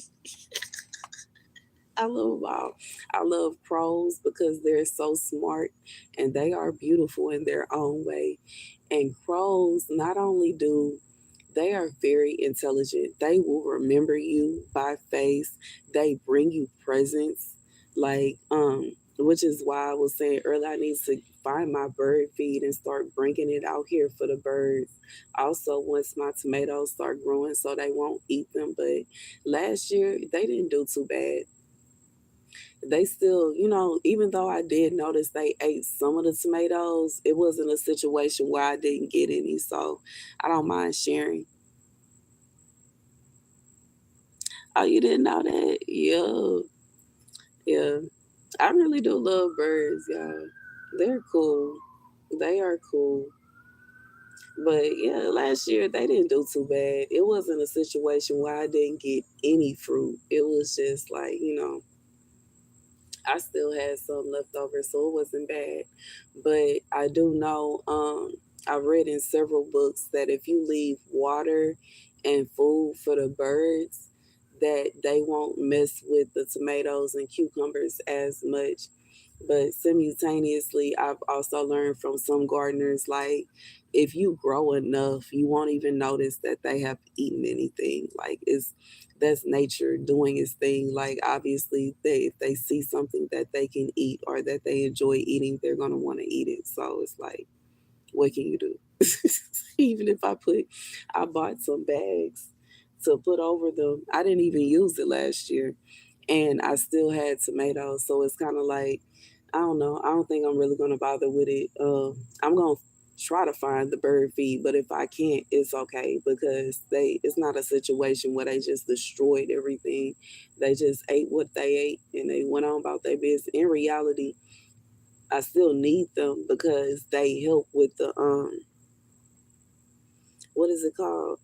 I love them all. I love crows because they're so smart and they are beautiful in their own way. And crows not only do they are very intelligent. They will remember you by face. They bring you presents. Like, which is why I was saying earlier, I need to find my bird feed and start bringing it out here for the birds. Also, once my tomatoes start growing, so they won't eat them. But last year, they didn't do too bad. They still, even though I did notice they ate some of the tomatoes, it wasn't a situation where I didn't get any. So I don't mind sharing. Oh, you didn't know that? Yeah, yeah. I really do love birds, y'all. They're cool. They are cool. But yeah, last year they didn't do too bad. It wasn't a situation where I didn't get any fruit. It was just like, I still had some left over, so it wasn't bad. But I do know, I read in several books that if you leave water and food for the birds, that they won't mess with the tomatoes and cucumbers as much. But simultaneously, I've also learned from some gardeners, like if you grow enough, you won't even notice that they have eaten anything. Like that's nature doing its thing. Like obviously, if they see something that they can eat or that they enjoy eating, they're gonna want to eat it. So it's like, what can you do? Even if I bought some bags to put over them. I didn't even use it last year, and I still had tomatoes. So it's kind of like, I don't know. I don't think I'm really gonna bother with it. I'm gonna try to find the bird feed, but if I can't, it's okay because it's not a situation where they just destroyed everything. They just ate what they ate and they went on about their business. In reality, I still need them because they help with the what is it called?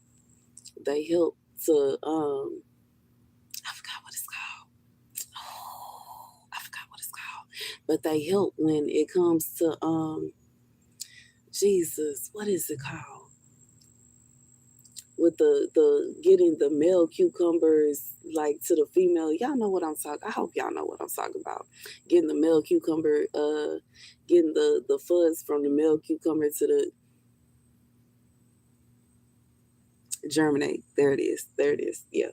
They help to I forgot what it's called. Oh, I forgot what it's called. But they help when it comes to Jesus, what is it called? With the getting the male cucumbers like to the female. Y'all know what I'm talking. I hope y'all know what I'm talking about. Getting the male cucumber, getting the fuzz from the male cucumber to the germinate. There it is. There it is. Yeah,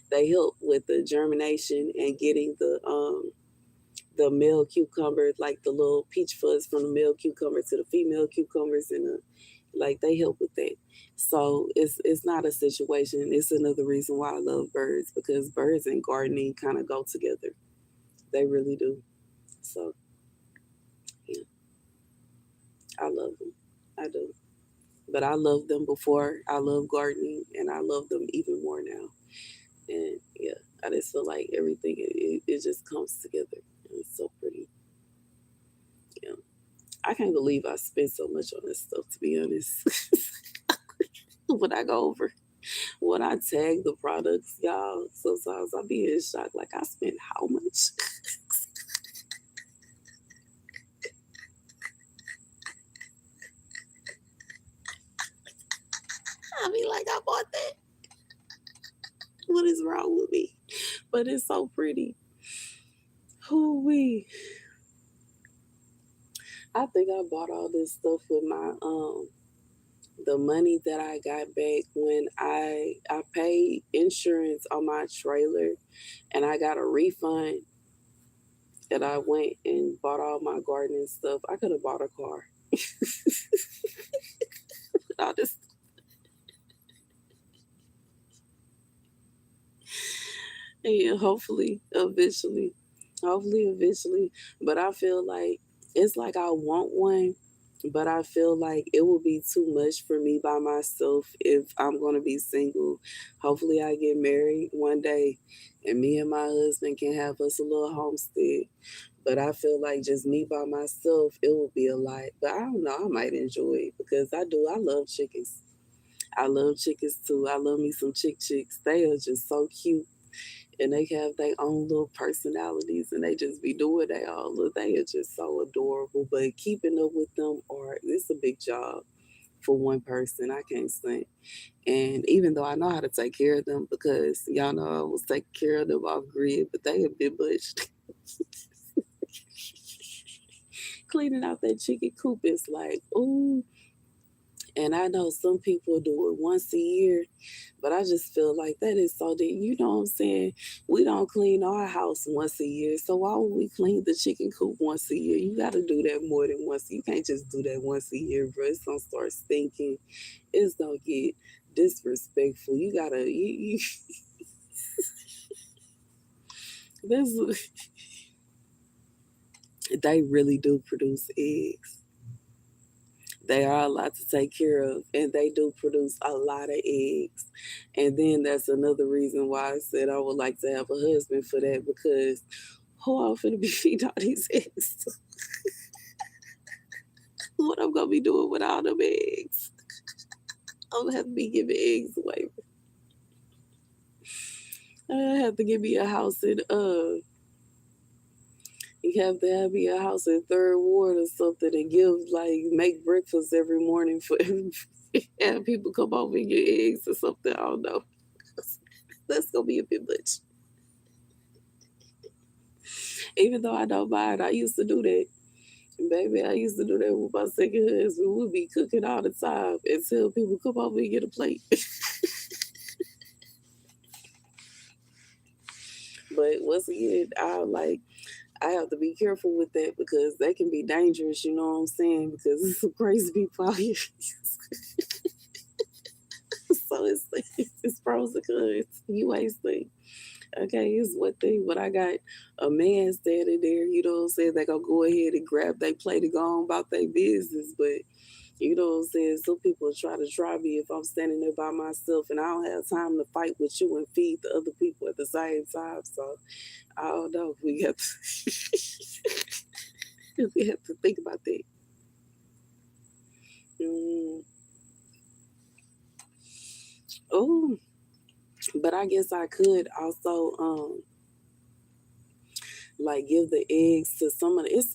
they help with the germination and getting the male cucumber, like the little peach fuzz from the male cucumber to the female cucumbers, and like they help with that. So it's not a situation. It's another reason why I love birds because birds and gardening kind of go together. They really do. So yeah, I love them. I do. But I loved them before. I love gardening, and I love them even more now. And yeah, I just feel like everything it just comes together. And it's so pretty. Yeah, I can't believe I spent so much on this stuff. To be honest, when I go over when I tag the products, y'all, sometimes I be in shock. Like I spent how much? I be like, I bought that. What is wrong with me? But it's so pretty. Who we? I think I bought all this stuff with my the money that I got back when I paid insurance on my trailer and I got a refund and I went and bought all my gardening stuff. I could have bought a car. All this, yeah, hopefully, eventually. Hopefully, eventually. But I feel like it's like I want one, but I feel like it will be too much for me by myself if I'm going to be single. Hopefully, I get married one day and me and my husband can have us a little homestead. But I feel like just me by myself, it will be a lot. But I don't know, I might enjoy it because I do. I love chickens. I love chickens too. I love me some chicks. They are just so cute and they have their own little personalities and they just be doing they all look they are just so adorable, but keeping up with them or it's a big job for one person. I can't stand. And even though I know how to take care of them because y'all know I was taking care of them off grid, but they have been much. Cleaning out that chicken coop is like ooh. And I know some people do it once a year, but I just feel like that is so that you know what I'm saying. We don't clean our house once a year, so why would we clean the chicken coop once a year? You got to do that more than once. You can't just do that once a year, bro. It's gonna start stinking. It's gonna get disrespectful. You gotta you this they really do produce eggs. They are a lot to take care of, and they do produce a lot of eggs. And then that's another reason why I said I would like to have a husband for that because who I'm finna be feeding all these eggs to? What I'm gonna be doing with all them eggs? I'm gonna have to be giving eggs away. I have to give me a house in you have to have me a house in Third Ward or something and give like make breakfast every morning for have people come over and get eggs or something. I don't know. That's gonna be a bit much. Even though I don't mind, I used to do that. Baby, I used to do that with my second husband. We'd be cooking all the time until people come over and get a plate. But once again, I have to be careful with that because they can be dangerous, you know what I'm saying? Because there's some crazy people out here. So it's pros and cons. You ain't think. Okay, it's one thing, but I got a man standing there, you know what I'm saying? They gonna go ahead and grab their plate and go on about their business, but you know what I'm saying? Some people try to try me if I'm standing there by myself and I don't have time to fight with you and feed the other people at the same time. So I don't know. We have to we have to think about that. Mm. Oh, but I guess I could also like give the eggs to some of it's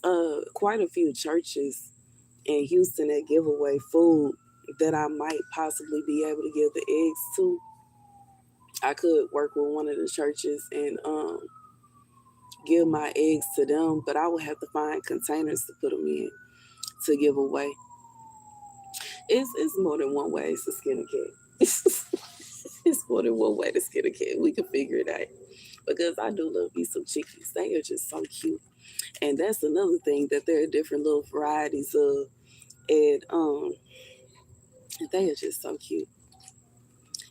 quite a few churches in Houston that give away food that I might possibly be able to give the eggs to. I could work with one of the churches and give my eggs to them, but I would have to find containers to put them in to give away. It's more than one way to skin a cat. It's more than one way to skin a cat. We can figure it out because I do love me some chickies. They are just so cute, and that's another thing that there are different little varieties of, and they are just so cute.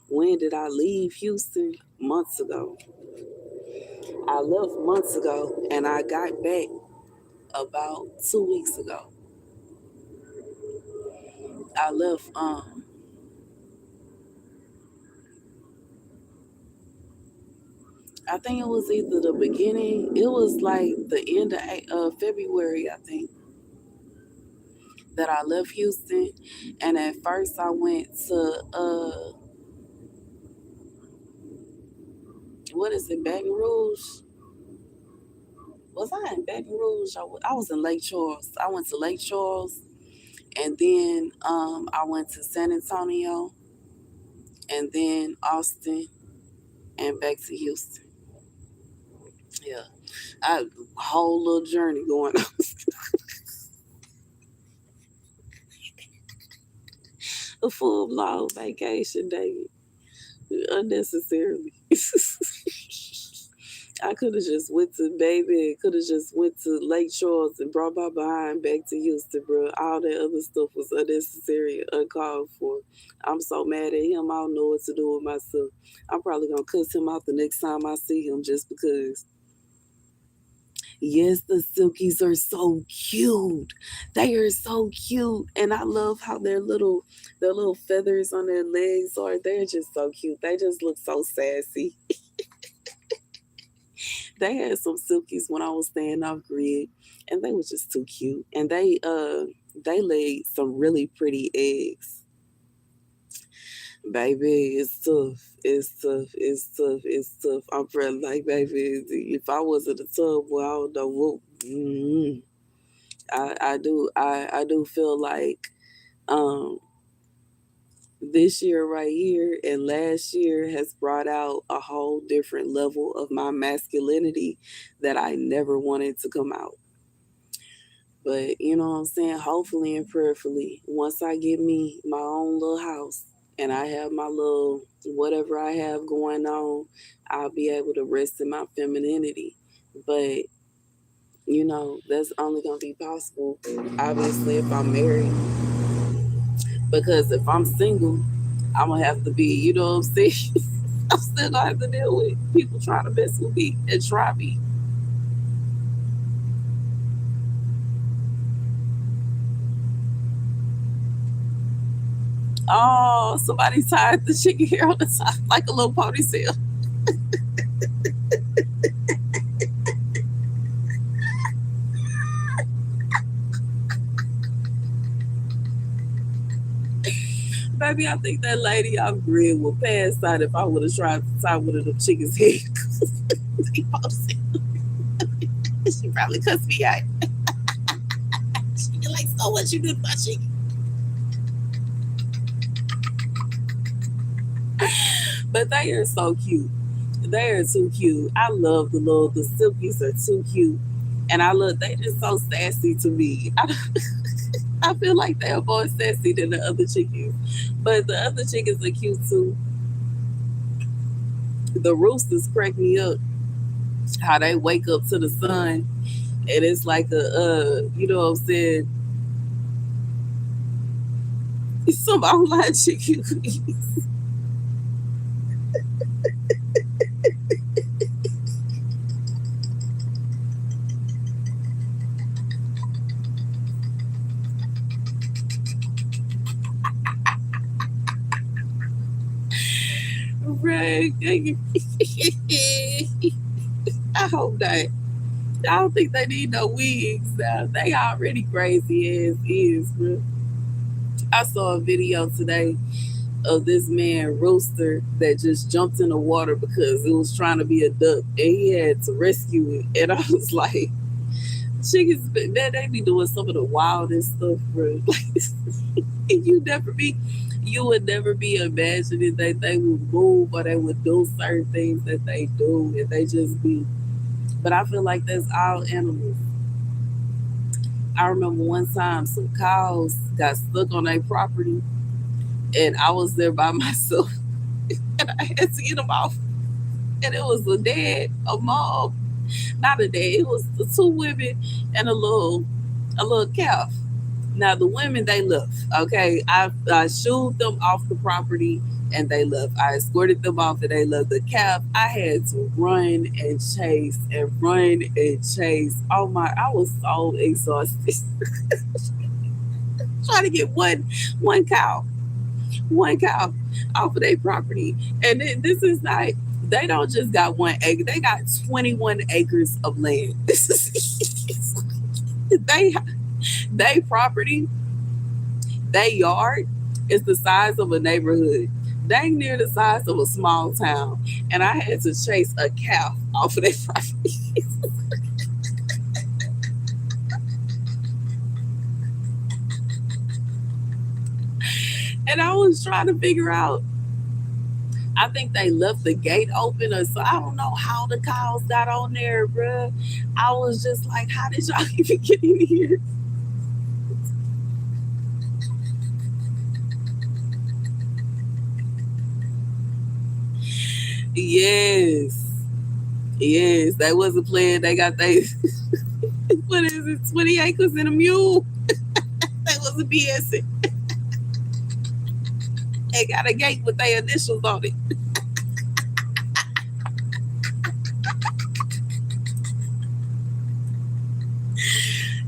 When did I leave Houston? Months ago. I left months ago, and I got back about 2 weeks ago. I left. I think it was either the beginning. It was like the end of February. I think that I left Houston, and at first I went to what is it, Baton Rouge? Was I in Baton Rouge? I was in Lake Charles. I went to Lake Charles, and then I went to San Antonio, and then Austin, and back to Houston. Yeah, I whole little journey going on. A full blown vacation, David, unnecessarily. I could have just went to baby. Could have just went to Lake Charles and brought my behind back to Houston, bro. All that other stuff was unnecessary, uncalled for. I'm so mad at him. I don't know what to do with myself. I'm probably gonna cuss him out the next time I see him, just because Yes, the silkies are so cute. They are so cute, and I love how their little feathers on their legs are. They're just so cute. They just look so sassy. They had some silkies when I was staying off grid, and they was just too cute. And they laid some really pretty eggs. Baby, it's tough. It's tough. It's tough. It's tough. I'm pretty like, baby, if I was in the tub, well, I don't know what. Mm, I do feel like um this year right here and last year has brought out a whole different level of my masculinity that I never wanted to come out. But you know what I'm saying? Hopefully and prayerfully, once I get me my own little house and I have my little whatever I have going on, I'll be able to rest in my femininity. But that's only gonna be possible obviously if I'm married. Because if I'm single, I'm gonna have to be, you know what I'm saying? I'm still gonna have to deal with people trying to mess with me and try me. Oh, somebody tied the chicken hair on the top like a little ponytail. Baby, I think that lady off grid would pass out if I would have tried to tie one of them chickens' head. She probably cussed me out. She be like, so what you did my chicken? But they are so cute. They are too cute. I love the silkies are too cute. And I love they just so sassy to me. I feel like they are more sassy than the other chickens. But the other chickens are cute too. The roosters crack me up. How they wake up to the sun and it's like you know what I'm saying? It's some online chicken. Right. I hope not. I don't think they need no wigs now. They already crazy as is, bro. I saw a video today of this man rooster that just jumped in the water because it was trying to be a duck and he had to rescue it. And I was like, chickens, man, they be doing some of the wildest stuff, bro. you never be, you would never be imagining that they would move or they would do certain things that they do, and they just be. But I feel like that's all animals. I remember one time some cows got stuck on their property, and I was there by myself, and I had to get them off. And it was a dad, a mom, not a dad. It was the two women and a little calf. Now the women they left. Okay, I shooed them off the property and they left. I escorted them off and they left. The calf I had to run and chase and run and chase. Oh my! I was so exhausted trying to get one cow off of their property. And this is not. They don't just got 1 acre. They got 21 acres of land. This is they property, they yard is the size of a neighborhood, dang near the size of a small town, and I had to chase a calf off of their property. And I was trying to figure out. I think they left the gate open, or so I don't know how the cows got on there, bruh. I was just like, how did y'all even get in here? Yes, yes, they wasn't playing. They got they what is it, 20 acres and a mule? That was a BS. They got a gate with their initials on it.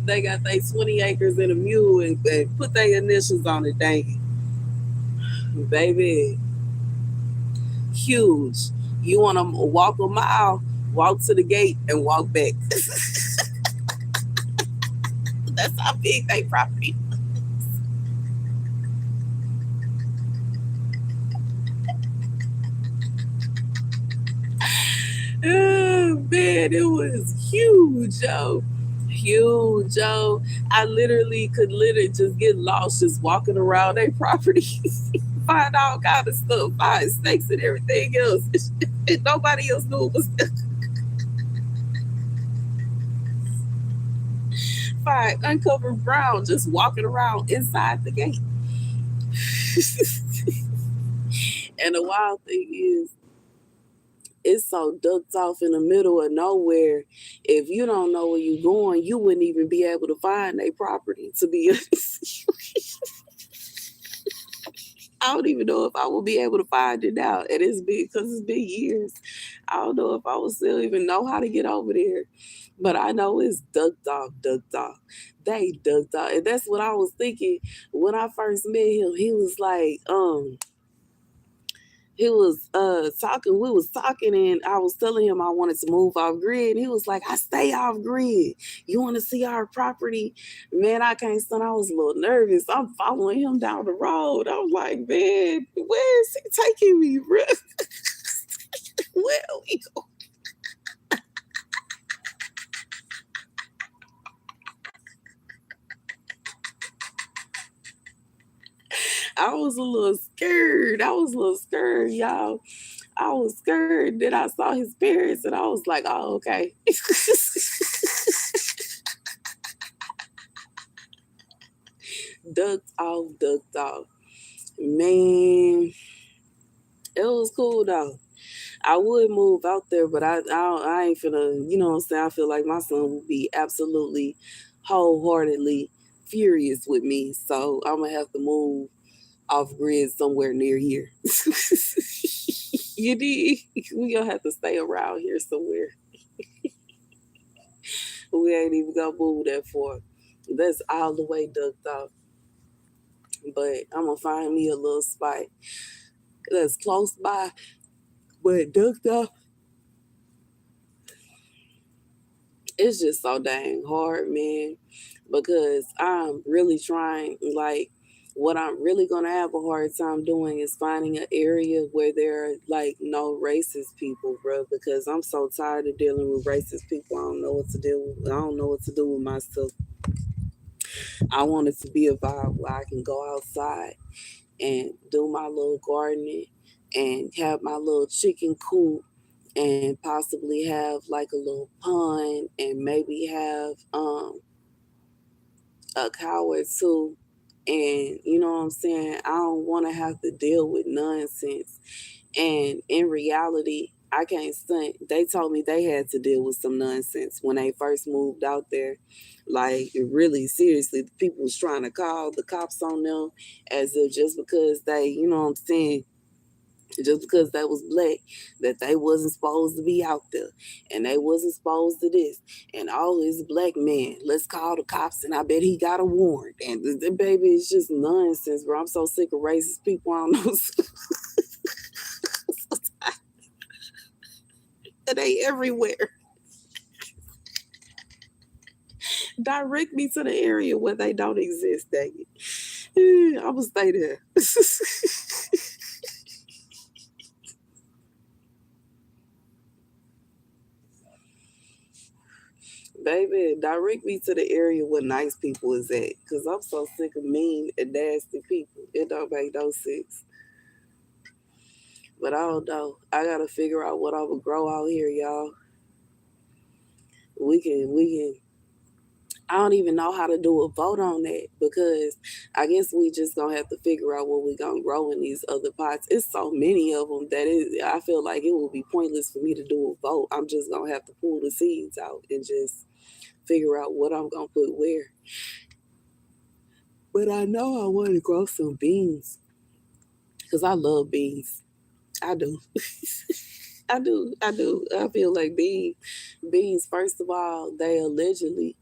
They got they 20 acres and a mule and put their initials on it, dang it. Baby, huge. You want to walk a mile, walk to the gate and walk back. That's how big they property. Oh man, it was huge, yo. Huge, yo. I literally could literally just get lost just walking around their property. Find all kind of stuff, find snakes and everything else. And nobody else knew it was find uncovered brown just walking around inside the gate. And the wild thing is, it's so ducked off in the middle of nowhere. If you don't know where you're going, you wouldn't even be able to find a property. To be honest, I don't even know if I will be able to find it now. And it's been because it's been years. I don't know if I will still even know how to get over there. But I know it's ducked off, ducked off. They ducked off. And that's what I was thinking when I first met him. He was like, he was talking, we was talking, and I was telling him I wanted to move off grid, and he was like, I stay off grid. You want to see our property? Man, I can't stand. I was a little nervous. I'm following him down the road. I was like, man, where is he taking me, bro? Where are we going? I was a little scared. I was a little scared, y'all. I was scared. Then I saw his parents, and I was like, oh, okay. Ducked off, ducked off. Man, it was cool though. I would move out there, but I ain't finna, you know what I'm saying? I feel like my son would be absolutely wholeheartedly furious with me. So I'm gonna have to move off grid somewhere near here. You did. We gonna have to stay around here somewhere. We ain't even gonna move that far. That's all the way ducked off. But I'm gonna find me a little spot that's close by, but ducked off. It's just so dang hard, man, because I'm really trying, like, what I'm really gonna have a hard time doing is finding an area where there are like no racist people, bro. Because I'm so tired of dealing with racist people. I don't know what to deal with. I don't know what to do with myself. I want it to be a vibe where I can go outside and do my little gardening and have my little chicken coop and possibly have like a little pond and maybe have a cow or two. And you know what I'm saying? I don't want to have to deal with nonsense. And in reality, I can't stunt. They told me they had to deal with some nonsense when they first moved out there. Like, really, seriously, the people was trying to call the cops on them as if just because they, you know what I'm saying, just because they was black, that they wasn't supposed to be out there, and they wasn't supposed to this, and all this black man, let's call the cops, and I bet he got a warrant. And the baby is just nonsense, bro. I'm so sick of racist people. I don't know. They everywhere. Direct me to the area where they don't exist, dang it. I'm gonna stay there. Baby, direct me to the area where nice people is at. Cause I'm so sick of mean and nasty people. It don't make no sense. But I don't know. I gotta figure out what I would grow out here, y'all. We can I don't even know how to do a vote on that because I guess we just gonna have to figure out what we gonna grow in these other pots. It's so many of them that I feel like it will be pointless for me to do a vote. I'm just gonna have to pull the seeds out and just figure out what I'm gonna put where. But I know I want to grow some beans because I love beans. I do. I do. I feel like beans. First of all, they allegedly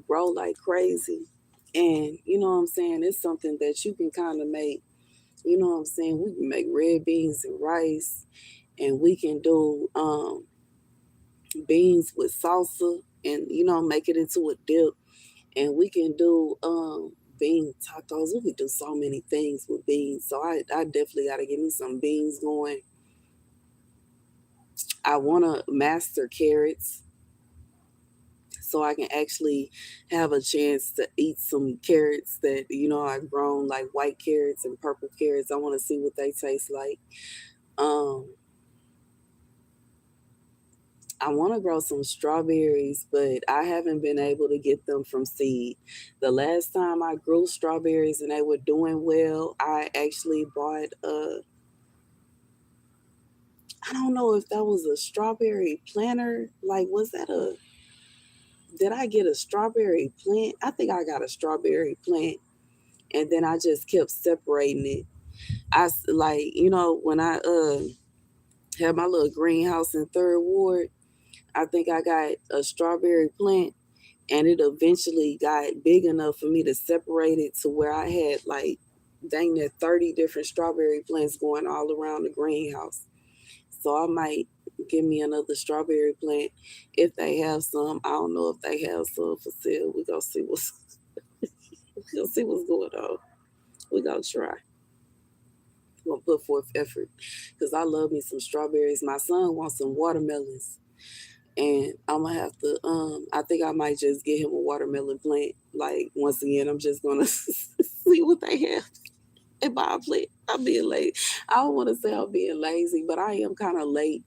grow like crazy. And you know what I'm saying? It's something that you can kind of make, you know what I'm saying? We can make red beans and rice, and we can do beans with salsa and, make it into a dip. And we can do bean tacos. We can do so many things with beans. So I definitely got to get me some beans going. I want to master carrots so I can actually have a chance to eat some carrots that I've grown, like white carrots and purple carrots. I want to see what they taste like. Um, I want to grow some strawberries, but I haven't been able to get them from seed. The last time I grew strawberries and they were doing well, I actually bought I don't know if that was a strawberry planter. Like, did I get a strawberry plant? I think I got a strawberry plant, and then I just kept separating it. Like, when I had my little greenhouse in Third Ward, I think I got a strawberry plant, and it eventually got big enough for me to separate it to where I had like dang near 30 different strawberry plants going all around the greenhouse. So I might give me another strawberry plant if they have some. I don't know if they have some for sale. We gonna see what's we gonna see what's going on. We gonna try. We gonna put forth effort because I love me some strawberries. My son wants some watermelons, and I'm gonna have to. I think I might just get him a watermelon plant. Like once again, I'm just gonna see what they have and buy a plant. I'm being late. I don't want to say I'm being lazy, but I am kind of late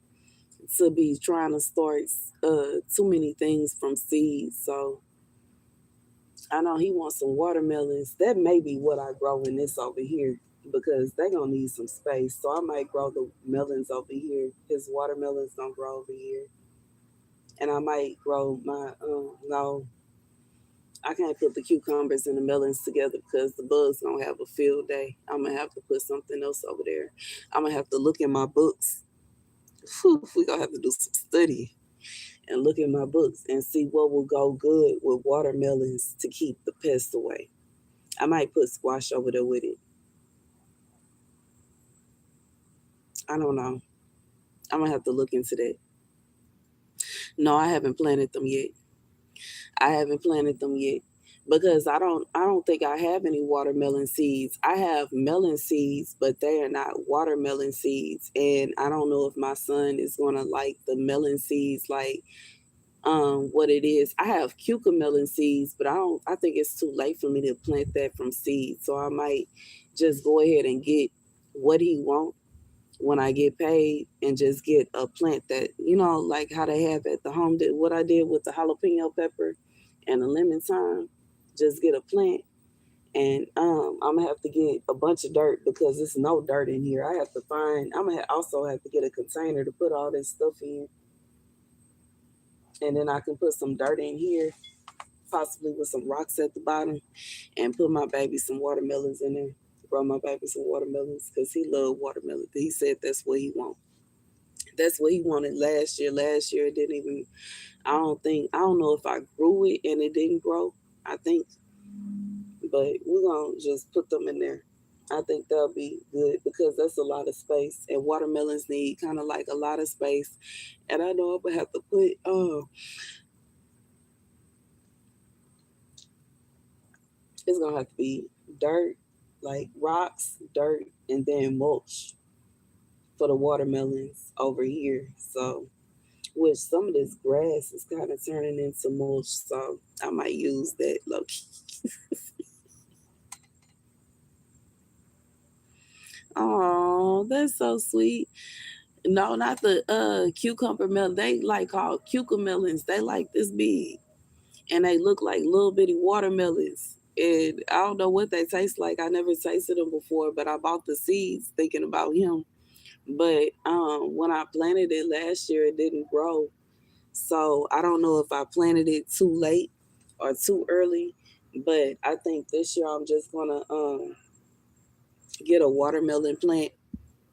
to be trying to start too many things from seeds. So I know he wants some watermelons. That may be what I grow in this over here because they gonna need some space. So I might grow the melons over here. His watermelons gonna grow over here, and I might grow my no. I can't put the cucumbers and the melons together because the bugs gonna have a field day. I'm gonna have to put something else over there. I'm gonna have to look in my books. Whew, we gonna have to do some study and look in my books and see what will go good with watermelons to keep the pests away. I might put squash over there with it. I don't know. I'm gonna have to look into that. No, I haven't planted them yet. I haven't planted them yet because I don't think I have any watermelon seeds. I have melon seeds, but they are not watermelon seeds, and I don't know if my son is gonna like the melon seeds like what it is. I have cucumber seeds, but I think it's too late for me to plant that from seeds. So I might just go ahead and get what he wants when I get paid and just get a plant that, like how they have at the home, did what I did with the jalapeno pepper and the lemon thyme. Just get a plant, and I'm gonna have to get a bunch of dirt because there's no dirt in here. I'm gonna also have to get a container to put all this stuff in, and then I can put some dirt in here, possibly with some rocks at the bottom, and put my baby some watermelons in there. Grow my baby some watermelons because he loved watermelon. He said that's what he want. That's what he wanted last year. Last year it didn't even. I don't know if I grew it and it didn't grow. I think, but we're gonna just put them in there. I think that'll be good because that's a lot of space, and watermelons need kind of like a lot of space. And I know I'm gonna have to put it's gonna have to be dirt, like rocks, dirt, and then mulch for the watermelons over here. So, which some of this grass is kind of turning into mulch, so I might use that low key. Oh, that's so sweet. No, not the cucumber melon. They like called cucumber melons. They like this big, and they look like little bitty watermelons. And I don't know what they taste like. I never tasted them before, but I bought the seeds thinking about him. But when I planted it last year, it didn't grow. So I don't know if I planted it too late or too early. But I think this year I'm just gonna get a watermelon plant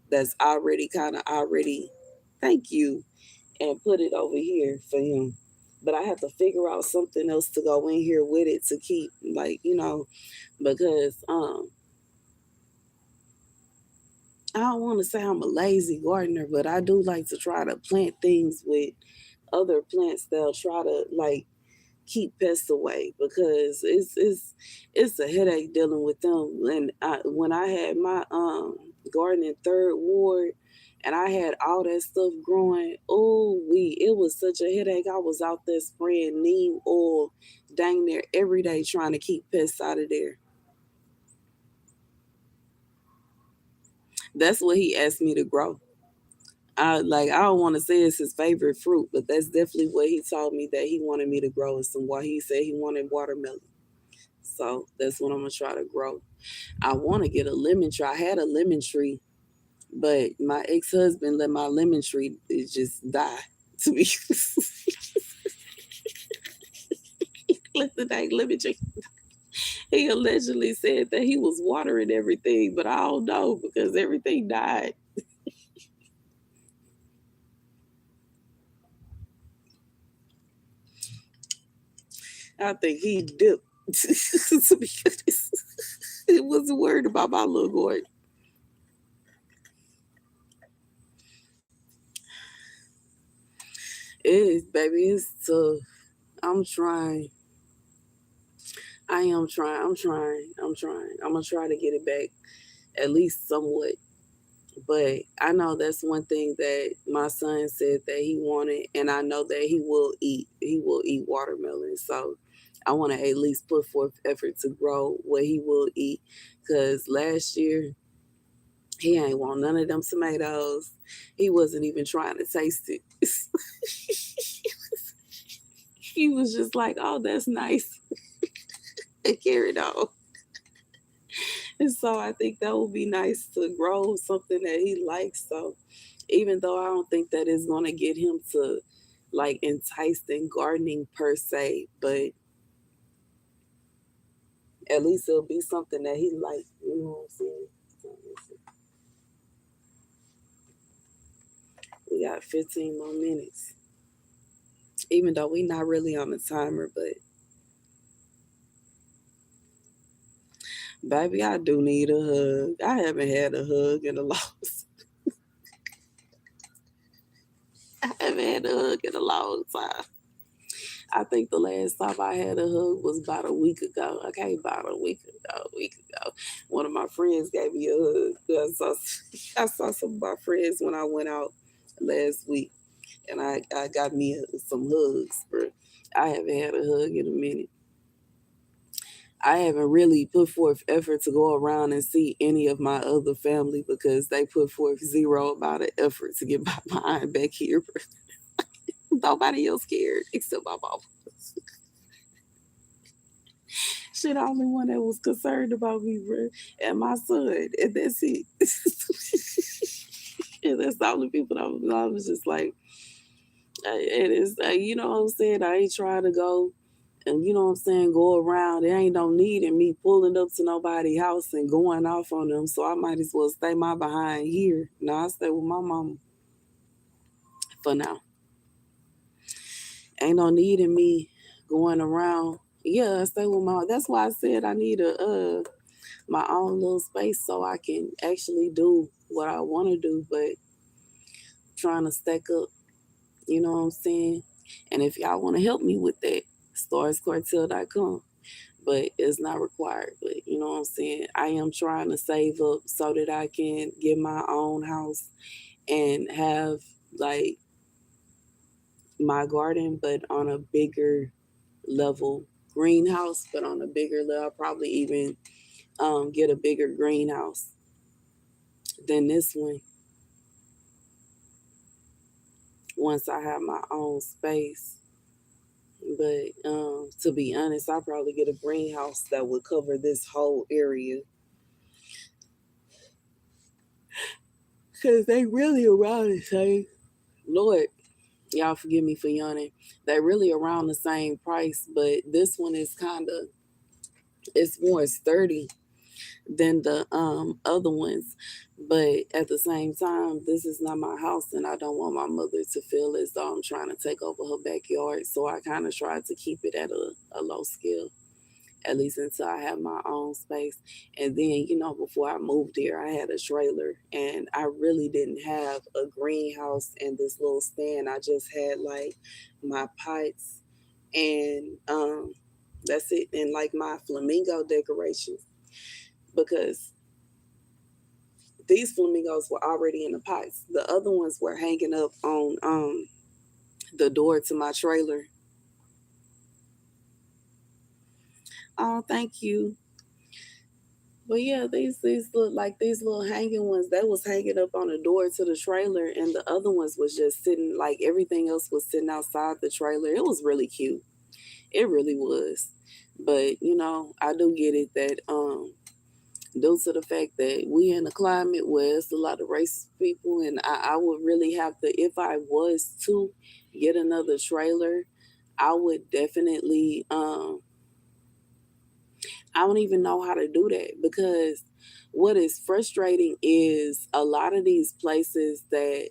that's already kind of already. Thank you, and put it over here for him but I have to figure out something else to go in here with it to keep, like, because I don't want to say I'm a lazy gardener, but I do like to try to plant things with other plants that'll try to like keep pests away, because it's a headache dealing with them. And when I had my garden in Third Ward, and I had all that stuff growing, oh it was such a headache. I was out there spraying neem oil dang near every day trying to keep pests out of there. That's what he asked me to grow. I don't want to say it's his favorite fruit, but that's definitely what he told me that he wanted me to grow. Is some, what he said he wanted watermelon. So that's what I'm gonna try to grow. I want to get a lemon tree. I had a lemon tree, but my ex-husband let my lemon tree just die. To be let the dang lemon tree. He allegedly said that he was watering everything, but I don't know because everything died. I think he dipped. To be honest, it wasn't worried about my little boy. It is, baby. It's tough. I'm trying. I am trying. I'm trying. I'm trying. I'm gonna try to get it back at least somewhat. But I know that's one thing that my son said that he wanted, and I know that he will eat. He will eat watermelon. So I want to at least put forth effort to grow what he will eat. Cause last year he ain't want none of them tomatoes. He wasn't even trying to taste it. He was just like, "Oh, that's nice," and carried on. And so I think that would be nice to grow something that he likes. So even though I don't think that is going to get him to like enticed in gardening per se, but at least it'll be something that he likes. You know what I'm saying? So we got 15 more minutes, even though we not really on the timer. But baby, I do need a hug. I haven't had a hug in a long. I haven't had a hug in a long time. I think the last time I had a hug was about a week ago. Okay, about a week ago. A week ago, one of my friends gave me a hug. I saw some of my friends when I went out last week, and I got me some hugs. But I haven't had a hug in a minute. I haven't really put forth effort to go around and see any of my other family because they put forth zero amount of effort to get my mind back here. Nobody else cared except my mom. She the only one that was concerned about me, bro, and my son, and that's it. And that's the only people that I was just like, it is, you know what I'm saying? I ain't trying to go and, you know what I'm saying, go around. There ain't no need in me pulling up to nobody's house and going off on them. So I might as well stay my behind here. No, I stay with my mama for now. Ain't no need in me going around. Yeah, I stay with my. That's why I said I need a my own little space so I can actually do what I want to do, but trying to stack up, you know what I'm saying? And if y'all want to help me with that, StaR'sCartel.com. But it's not required. But you know what I'm saying? I am trying to save up so that I can get my own house and have like my garden, but on a bigger level greenhouse, but on a bigger level. I'll probably even get a bigger greenhouse than this one once I have my own space. But to be honest, I'll probably get a greenhouse that would cover this whole area. Because they really around the same. Lord, y'all forgive me for yawning. They really around the same price, but this one is kind of, it's more sturdy. than the other ones. But at the same time, this is not my house, and I don't want my mother to feel as though I'm trying to take over her backyard. So I kind of tried to keep it at a low scale, at least until I have my own space. And then, before I moved here, I had a trailer, and I really didn't have a greenhouse and this little stand. I just had like my pots and that's it, and like my flamingo decorations, because these flamingos were already in the pots. The other ones were hanging up on the door to my trailer. Oh, thank you. But yeah, these look like these little hanging ones. That was hanging up on the door to the trailer, and the other ones was just sitting, like everything else was sitting outside the trailer. It was really cute. It really was. But I do get it that due to the fact that we in a climate where it's a lot of racist people, and I would really have to, if I was to get another trailer, I would definitely I don't even know how to do that, because what is frustrating is a lot of these places that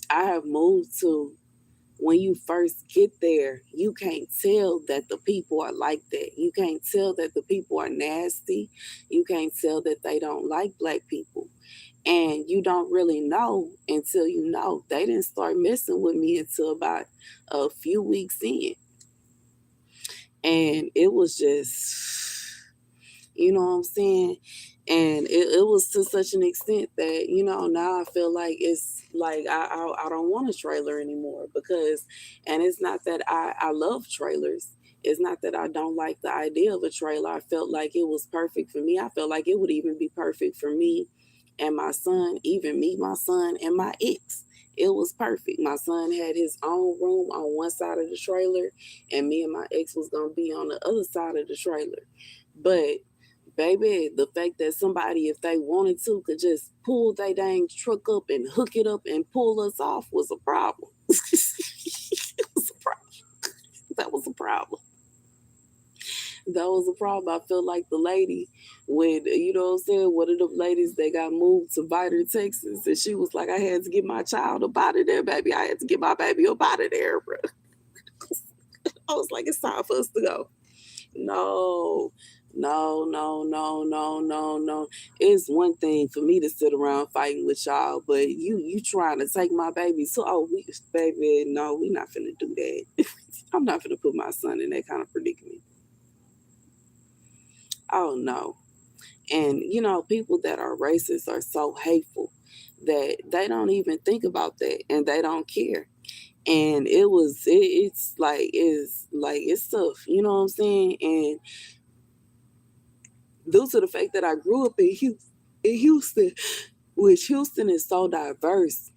I have moved to, when you first get there, you can't tell that the people are like that. You can't tell that the people are nasty. You can't tell that they don't like black people. And you don't really know until you know. They didn't start messing with me until about a few weeks in. And it was just, you know what I'm saying? And it was to such an extent that, now I feel like it's like I don't want a trailer anymore, because, and it's not that I love trailers. It's not that I don't like the idea of a trailer. I felt like it was perfect for me. I felt like it would even be perfect for me and my son, even me, my son, and my ex. It was perfect. My son had his own room on one side of the trailer, and me and my ex was gonna be on the other side of the trailer. But baby, the fact that somebody, if they wanted to, could just pull their dang truck up and hook it up and pull us off was a problem. It was a problem. That was a problem. That was a problem. I felt like the lady, when, what I'm saying, one of them ladies that got moved to Vidor, Texas, and she was like, I had to get my child up out of there, baby. I had to get my baby up out of there, bro. I was like, it's time for us to go. No, no, no, no, no, no, no. It's one thing for me to sit around fighting with y'all, but you trying to take my baby. So, baby, no, we not finna do that. I'm not finna put my son in that kind of predicament. Oh no. And people that are racist are so hateful that they don't even think about that, and they don't care. And it's tough, you know what I'm saying? And due to the fact that I grew up in Houston, which Houston is so diverse,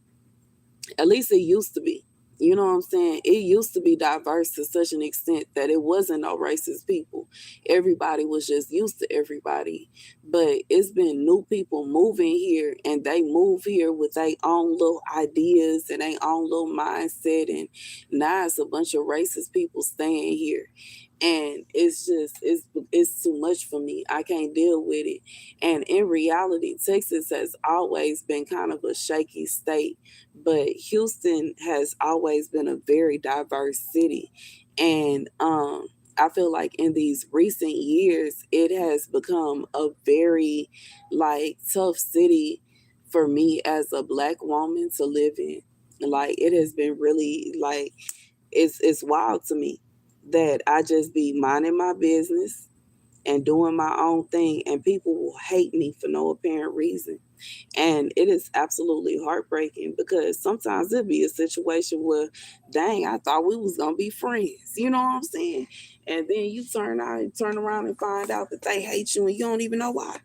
at least it used to be. You know what I'm saying? It used to be diverse to such an extent that it wasn't no racist people. Everybody was just used to everybody. But it's been new people moving here, and they move here with their own little ideas and their own little mindset. And now it's a bunch of racist people staying here. And it's too much for me. I can't deal with it. And in reality, Texas has always been kind of a shaky state, but Houston has always been a very diverse city. And I feel like in these recent years, it has become a very like tough city for me as a black woman to live in. Like it has been really like it's wild to me that I just be minding my business and doing my own thing, and people will hate me for no apparent reason. And it is absolutely heartbreaking, because sometimes it'd be a situation where, dang, I thought we was gonna be friends. You know what I'm saying? And then you turn around and find out that they hate you, and you don't even know why.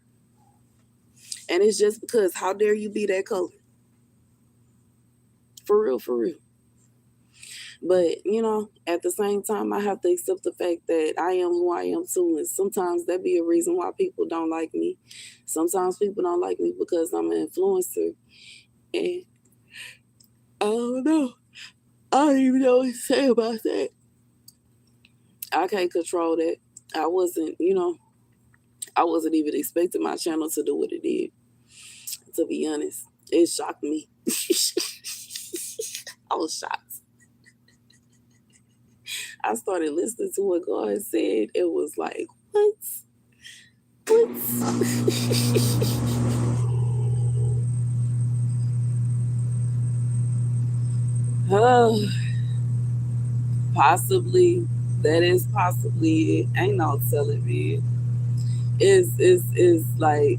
And it's just because, how dare you be that color? For real, for real. But at the same time, I have to accept the fact that I am who I am too, and sometimes that be a reason why people don't like me. Sometimes people don't like me because I'm an influencer, and I don't know. I don't even know what to say about that. I can't control that. I wasn't, I wasn't even expecting my channel to do what it did. To be honest, it shocked me. I was shocked. I started listening to what God said. It was like, what? What? Oh, possibly. That is possibly it. Ain't no telling, man. Is like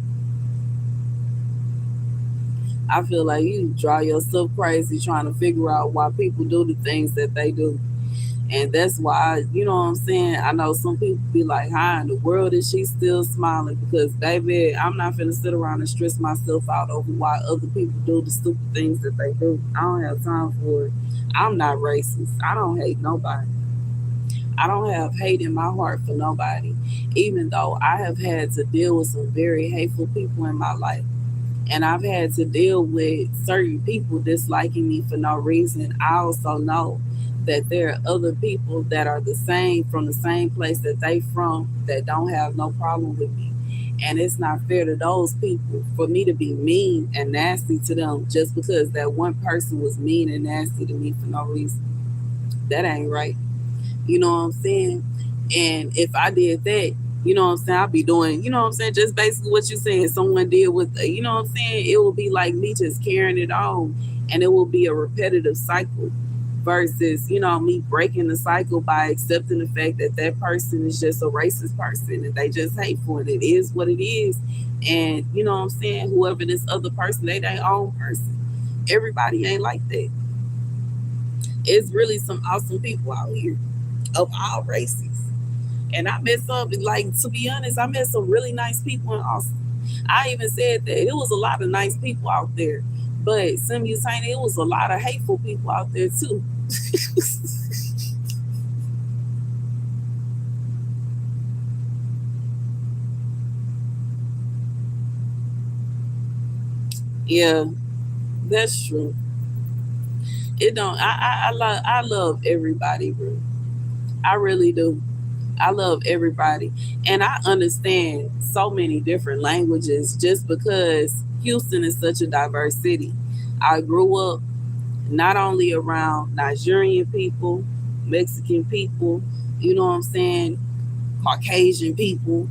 I feel like you draw yourself crazy trying to figure out why people do the things that they do. And that's why, you know what I'm saying? I know some people be like, how in the world is she still smiling? Because, baby, I'm not finna sit around and stress myself out over why other people do the stupid things that they do. I don't have time for it. I'm not racist. I don't hate nobody. I don't have hate in my heart for nobody, even though I have had to deal with some very hateful people in my life. And I've had to deal with certain people disliking me for no reason. I also know that there are other people that are the same from the same place that they from that don't have no problem with me. And it's not fair to those people for me to be mean and nasty to them just because that one person was mean and nasty to me for no reason. That ain't right. You know what I'm saying? And if I did that, you know what I'm saying, I'll be doing, you know what I'm saying, just basically what you're saying, someone did with, you know what I'm saying, it will be like me just carrying it on, and it will be a repetitive cycle versus, you know, me breaking the cycle by accepting the fact that that person is just a racist person and they just hateful and it is what it is. And, you know what I'm saying, whoever this other person, they their own person. Everybody ain't like that. It's really some awesome people out here of all races. And I met some, like, to be honest, I met some really nice people in Austin. I even said that it was a lot of nice people out there. But simultaneously, it was a lot of hateful people out there too. Yeah, that's true. It don't. I love everybody, bro. I really do. I love everybody, and I understand so many different languages just because Houston is such a diverse city. I grew up not only around Nigerian people, Mexican people, you know what I'm saying, Caucasian people,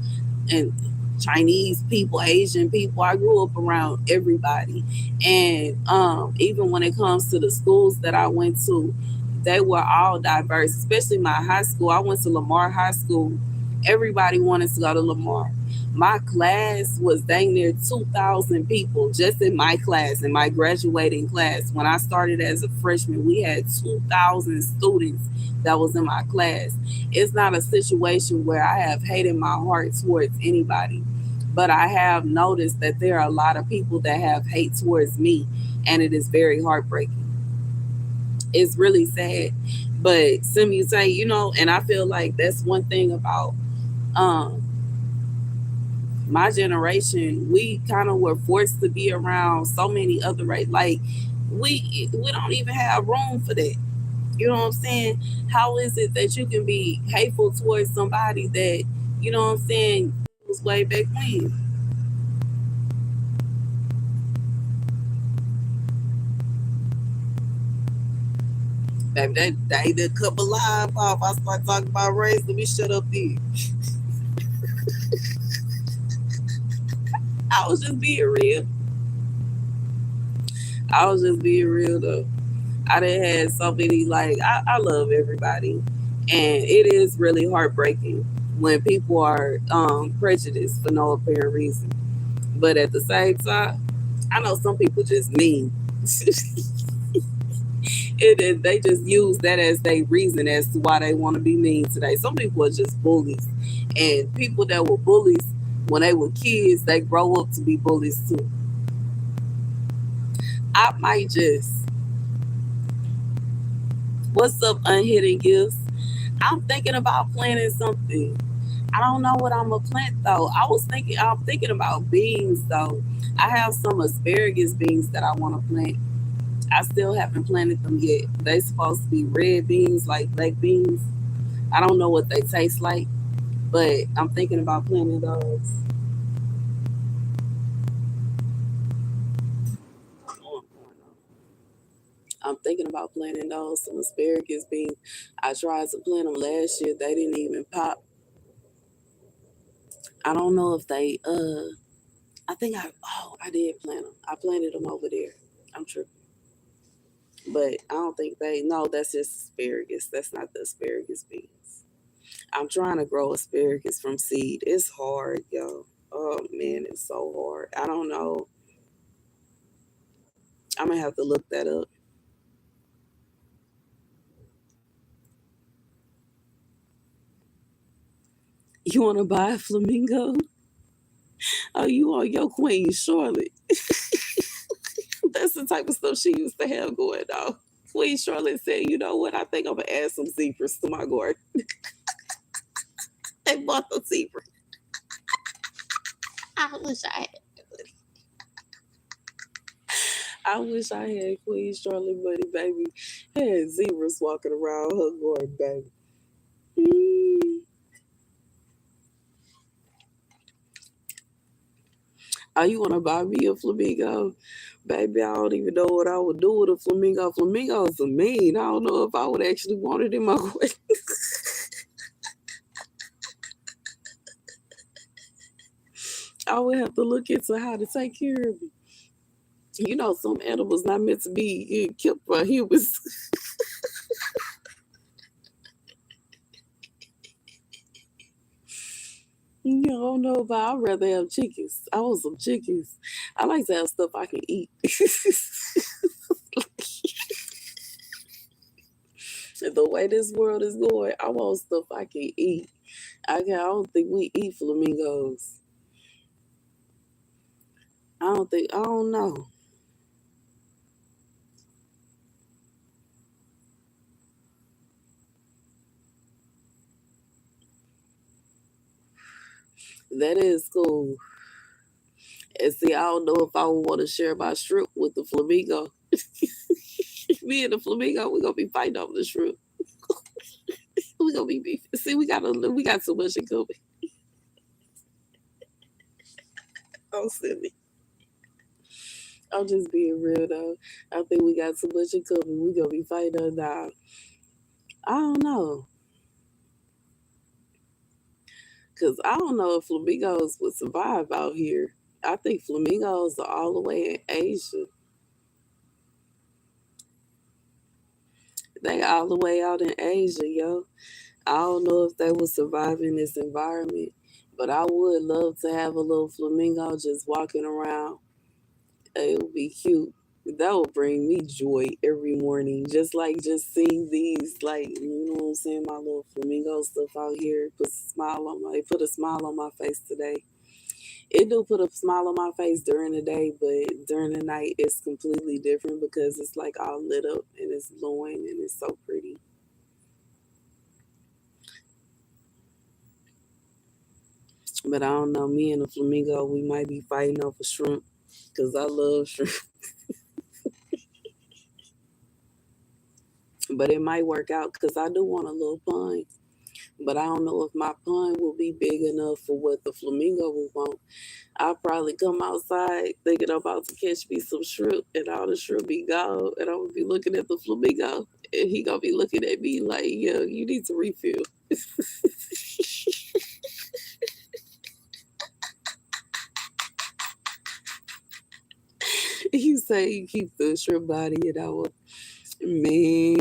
and Chinese people, Asian people. I grew up around everybody. And even when it comes to the schools that I went to, they were all diverse, especially my high school. I went to Lamar High School. Everybody wanted to go to Lamar. My class was dang near 2,000 people just in my class, in my graduating class. When I started as a freshman, we had 2,000 students that was in my class. It's not a situation where I have hate in my heart towards anybody, but I have noticed that there are a lot of people that have hate towards me, and it is very heartbreaking. It's really sad, but simultaneously, you know, and I feel like that's one thing about um my generation. We kind of were forced to be around so many other like we don't even have room for that. You know what I'm saying? How is it that you can be hateful towards somebody that, you know what I'm saying, was way back when? Baby, that ain't a couple live off. I start talking about race. Let me shut up there. I was just being real. I was just being real though. I done had so many, like, I love everybody. And it is really heartbreaking when people are prejudiced for no apparent reason. But at the same time, I know some people just mean. They just use that as their reason as to why they want to be mean today. Some people are just bullies. And people that were bullies when they were kids, they grow up to be bullies too. I might just, what's up, unhidden gifts? I'm thinking about planting something. I don't know what I'm gonna plant though. I'm thinking about beans though. I have some asparagus beans that I want to plant. I still haven't planted them yet. They supposed to be red beans, like black beans. I don't know what they taste like, but I'm thinking about planting those. I'm thinking about planting those, some asparagus beans. I tried to plant them last year. They didn't even pop. I don't know if they, I think I did plant them. I planted them over there. I'm tripping. But I don't think no, that's just asparagus. That's not the asparagus beans. I'm trying to grow asparagus from seed. It's hard, yo. Oh man, it's so hard. I don't know. I'm gonna have to look that up. You wanna buy a flamingo? Oh, you on your Queen Charlotte. That's the type of stuff she used to have going on. Queen Charlotte said, you know what? I think I'm gonna add some zebras to my garden. They bought a zebra. I wish I had. I wish I had Queen Charlotte money, baby. Had zebras walking around her garden, baby. Mm. Oh, you want to buy me a flamingo? Baby, I don't even know what I would do with a flamingo. Flamingos are mean. I don't know if I would actually want it in my garden. I would have to look into how to take care of it. You know, some animals not meant to be kept by humans. You know, I don't know, but I'd rather have chickens. I want some chickens. I like to have stuff I can eat. The way this world is going, I want stuff I can eat. I don't think we eat flamingos. I don't know. That is cool. And see, I don't know if I would want to share my shrimp with the flamingo. Me and the flamingo, we're gonna be fighting over the shrimp. We're gonna be beefing. See, we got so much in common. Oh, silly. I'm just being real though. I think we got too much in common. We gonna be fighting on now. I don't know, cause I don't know if flamingos would survive out here. I think flamingos are all the way in Asia. They all the way out in Asia, yo. I don't know if they would survive in this environment, but I would love to have a little flamingo just walking around. It would be cute. That would bring me joy every morning. Just like just seeing these, like, you know what I'm saying, my little flamingo stuff out here put a smile on my face today. It do put a smile on my face during the day, but during the night it's completely different because it's like all lit up and it's glowing and it's so pretty. But I don't know, me and the flamingo, we might be fighting over shrimp because I love shrimp. But it might work out because I do want a little pond. But I don't know if my pond will be big enough for what the flamingo will want. I'll probably come outside thinking I'm about to catch me some shrimp and all the shrimp be gone. And I'm going to be looking at the flamingo and he going to be looking at me like, yo, you need to refill. You say you keep the shrimp body and I will, man.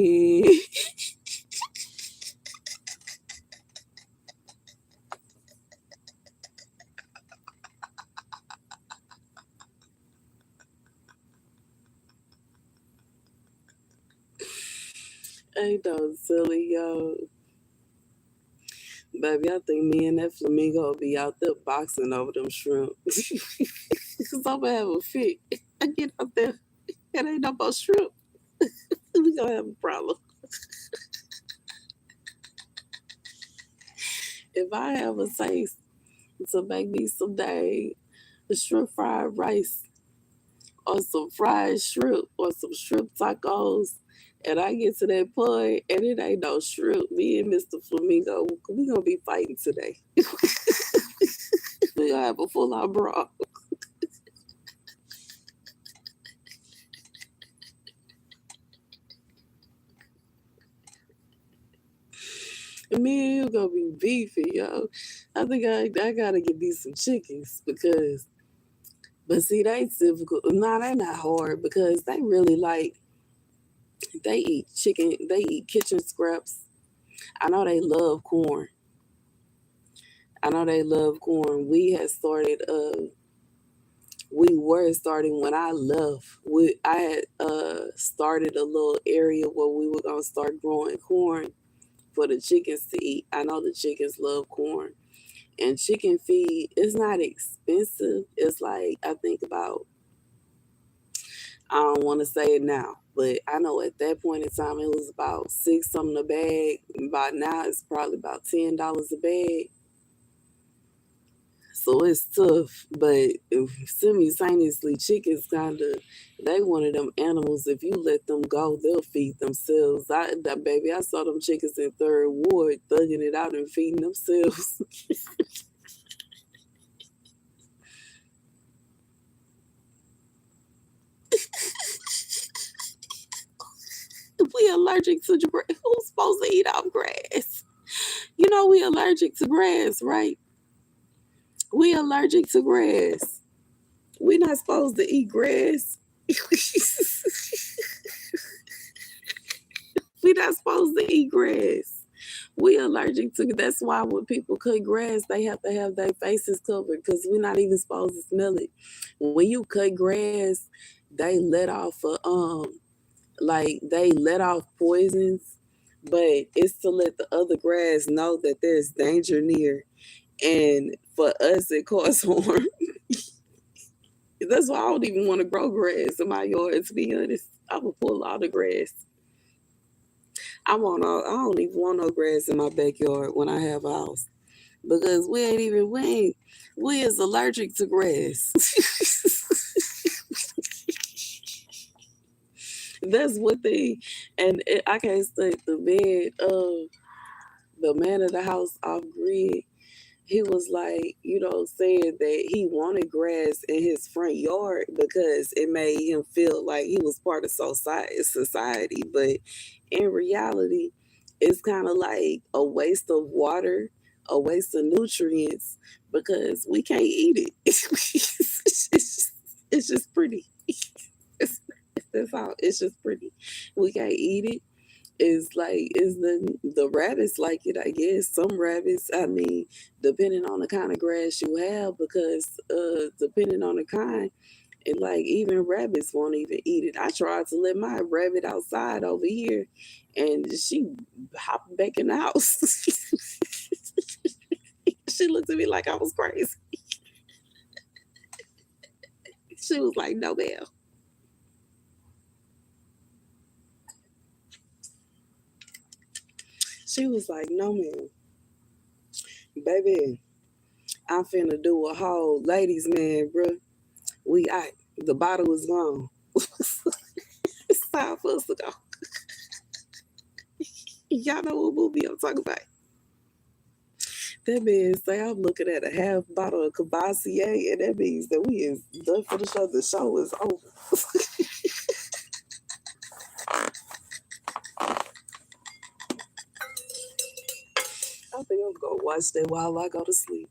Ain't no silly, yo. Baby, I think me and that flamingo will be out there boxing over them shrimp. Because I'm going to have a fit. I get out there, it ain't no more shrimp. We going to have a problem. If I have a taste to make me some dang shrimp fried rice or some fried shrimp or some shrimp tacos, and I get to that point and it ain't no shrimp, me and Mr. Flamingo, we gonna be fighting today. We gonna have a full on brawl. Me and you gonna be beefing, yo. I think I gotta get these some chickens because, but see, they difficult. Nah, they not hard because they really like they eat chicken. They eat kitchen scraps. I know they love corn. I know they love corn. We were starting when I left. I had started a little area where we were gonna start growing corn for the chickens to eat. I know the chickens love corn. And chicken feed is not expensive. It's like I think about I don't want to say it now, but I know at that point in time it was about six something a bag. By now it's probably about $10 a bag. So it's tough, but simultaneously, chickens kind of they one of them animals. If you let them go, they'll feed themselves. Baby, I saw them chickens in Third Ward thugging it out and feeding themselves. We allergic to grass. Who's supposed to eat our grass? You know we allergic to grass, right? We allergic to grass. We not supposed to eat grass. We not supposed to eat grass. We allergic to. That's why when people cut grass, they have to have their faces covered because we're not even supposed to smell it. When you cut grass, they let off like they let off poisons, but it's to let the other grass know that there's danger near, and for us it causes harm. That's why I don't even want to grow grass in my yard. To be honest, I would pull all the grass. I don't even want no grass in my backyard when I have a house because we is allergic to grass. That's what they I can't say the man of the house off grid. He was like, saying that he wanted grass in his front yard because it made him feel like he was part of society. But in reality, it's kind of like a waste of water, a waste of nutrients because we can't eat it. It's just pretty. It's, that's all. It's just pretty. We can't eat it. Is the rabbits like it? I guess some rabbits. I mean, depending on the kind of grass you have, because depending on the kind, and like even rabbits won't even eat it. I tried to let my rabbit outside over here, and she hopped back in the house. She looked at me like I was crazy. She was like, "No, ma'am." She was like, "No, ma'am, baby. I'm finna do a whole ladies' man, bro. We out. The bottle is gone. It's time for us to go." Y'all know what movie I'm talking about. That means say I'm looking at a half bottle of Cavassier, and that means that we is done for the show. The show is over. I think I'm gonna watch that while I go to sleep.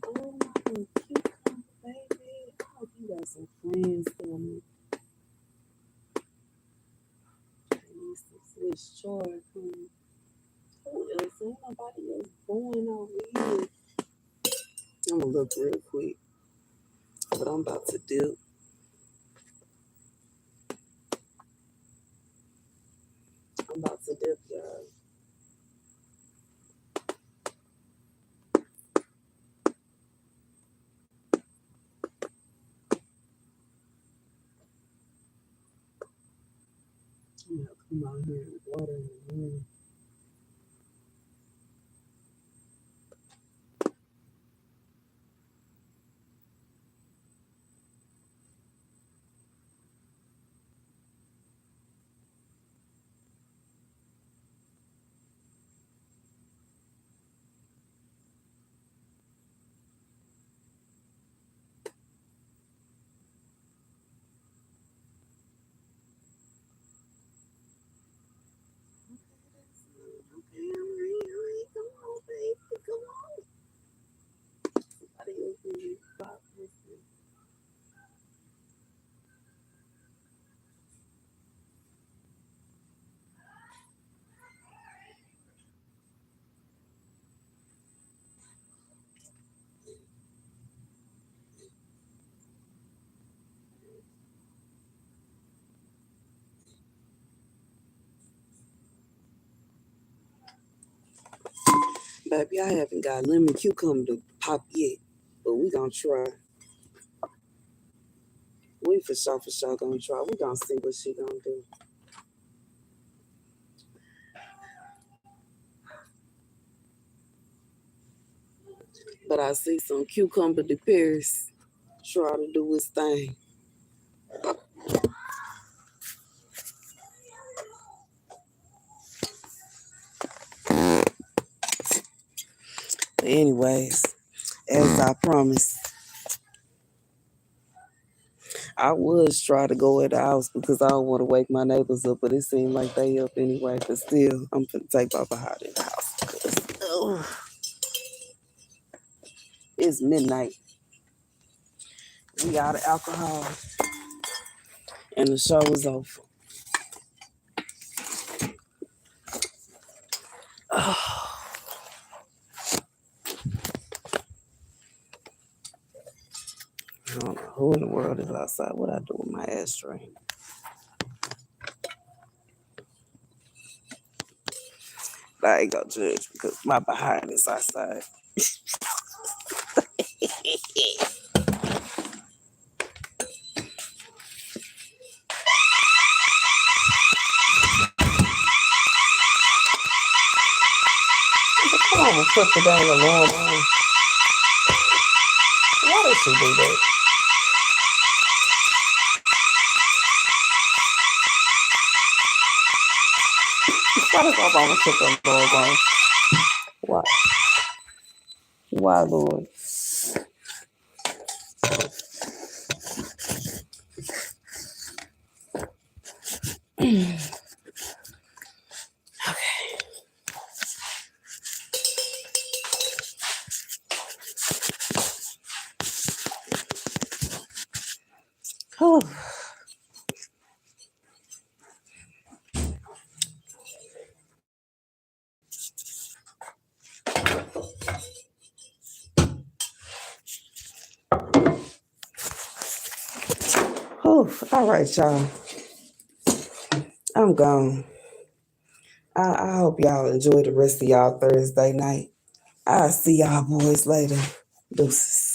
Oh my God, baby. I hope you got some friends coming. Switch chart. Who else? Ain't nobody else going over here. I'm gonna look real quick, but I'm about to dip. I'm about to dip, y'all. I'm gonna come out here and water in the room. Baby, I haven't got lemon cucumber to pop yet, but we gonna try. We for sure gonna try. We gonna see what she gonna do. But I see some cucumber de Paris try to do his thing. But anyways, as I promised, I was try to go at the house because I don't want to wake my neighbors up, but it seemed like they up anyway. But still, I'm finna take my behind in the house because it's midnight. We out of alcohol and the show is over. I don't know who in the world is outside. What I do with my ashtray? I ain't gonna judge because my behind is outside. Come on and put the dang alarm on. Why did she do that? Why did my mama put the alarm on? Why? Why, Lord? Oh. Oh, all right, y'all. I'm gone. I hope y'all enjoy the rest of y'all Thursday night. I'll see y'all boys later. Deuces.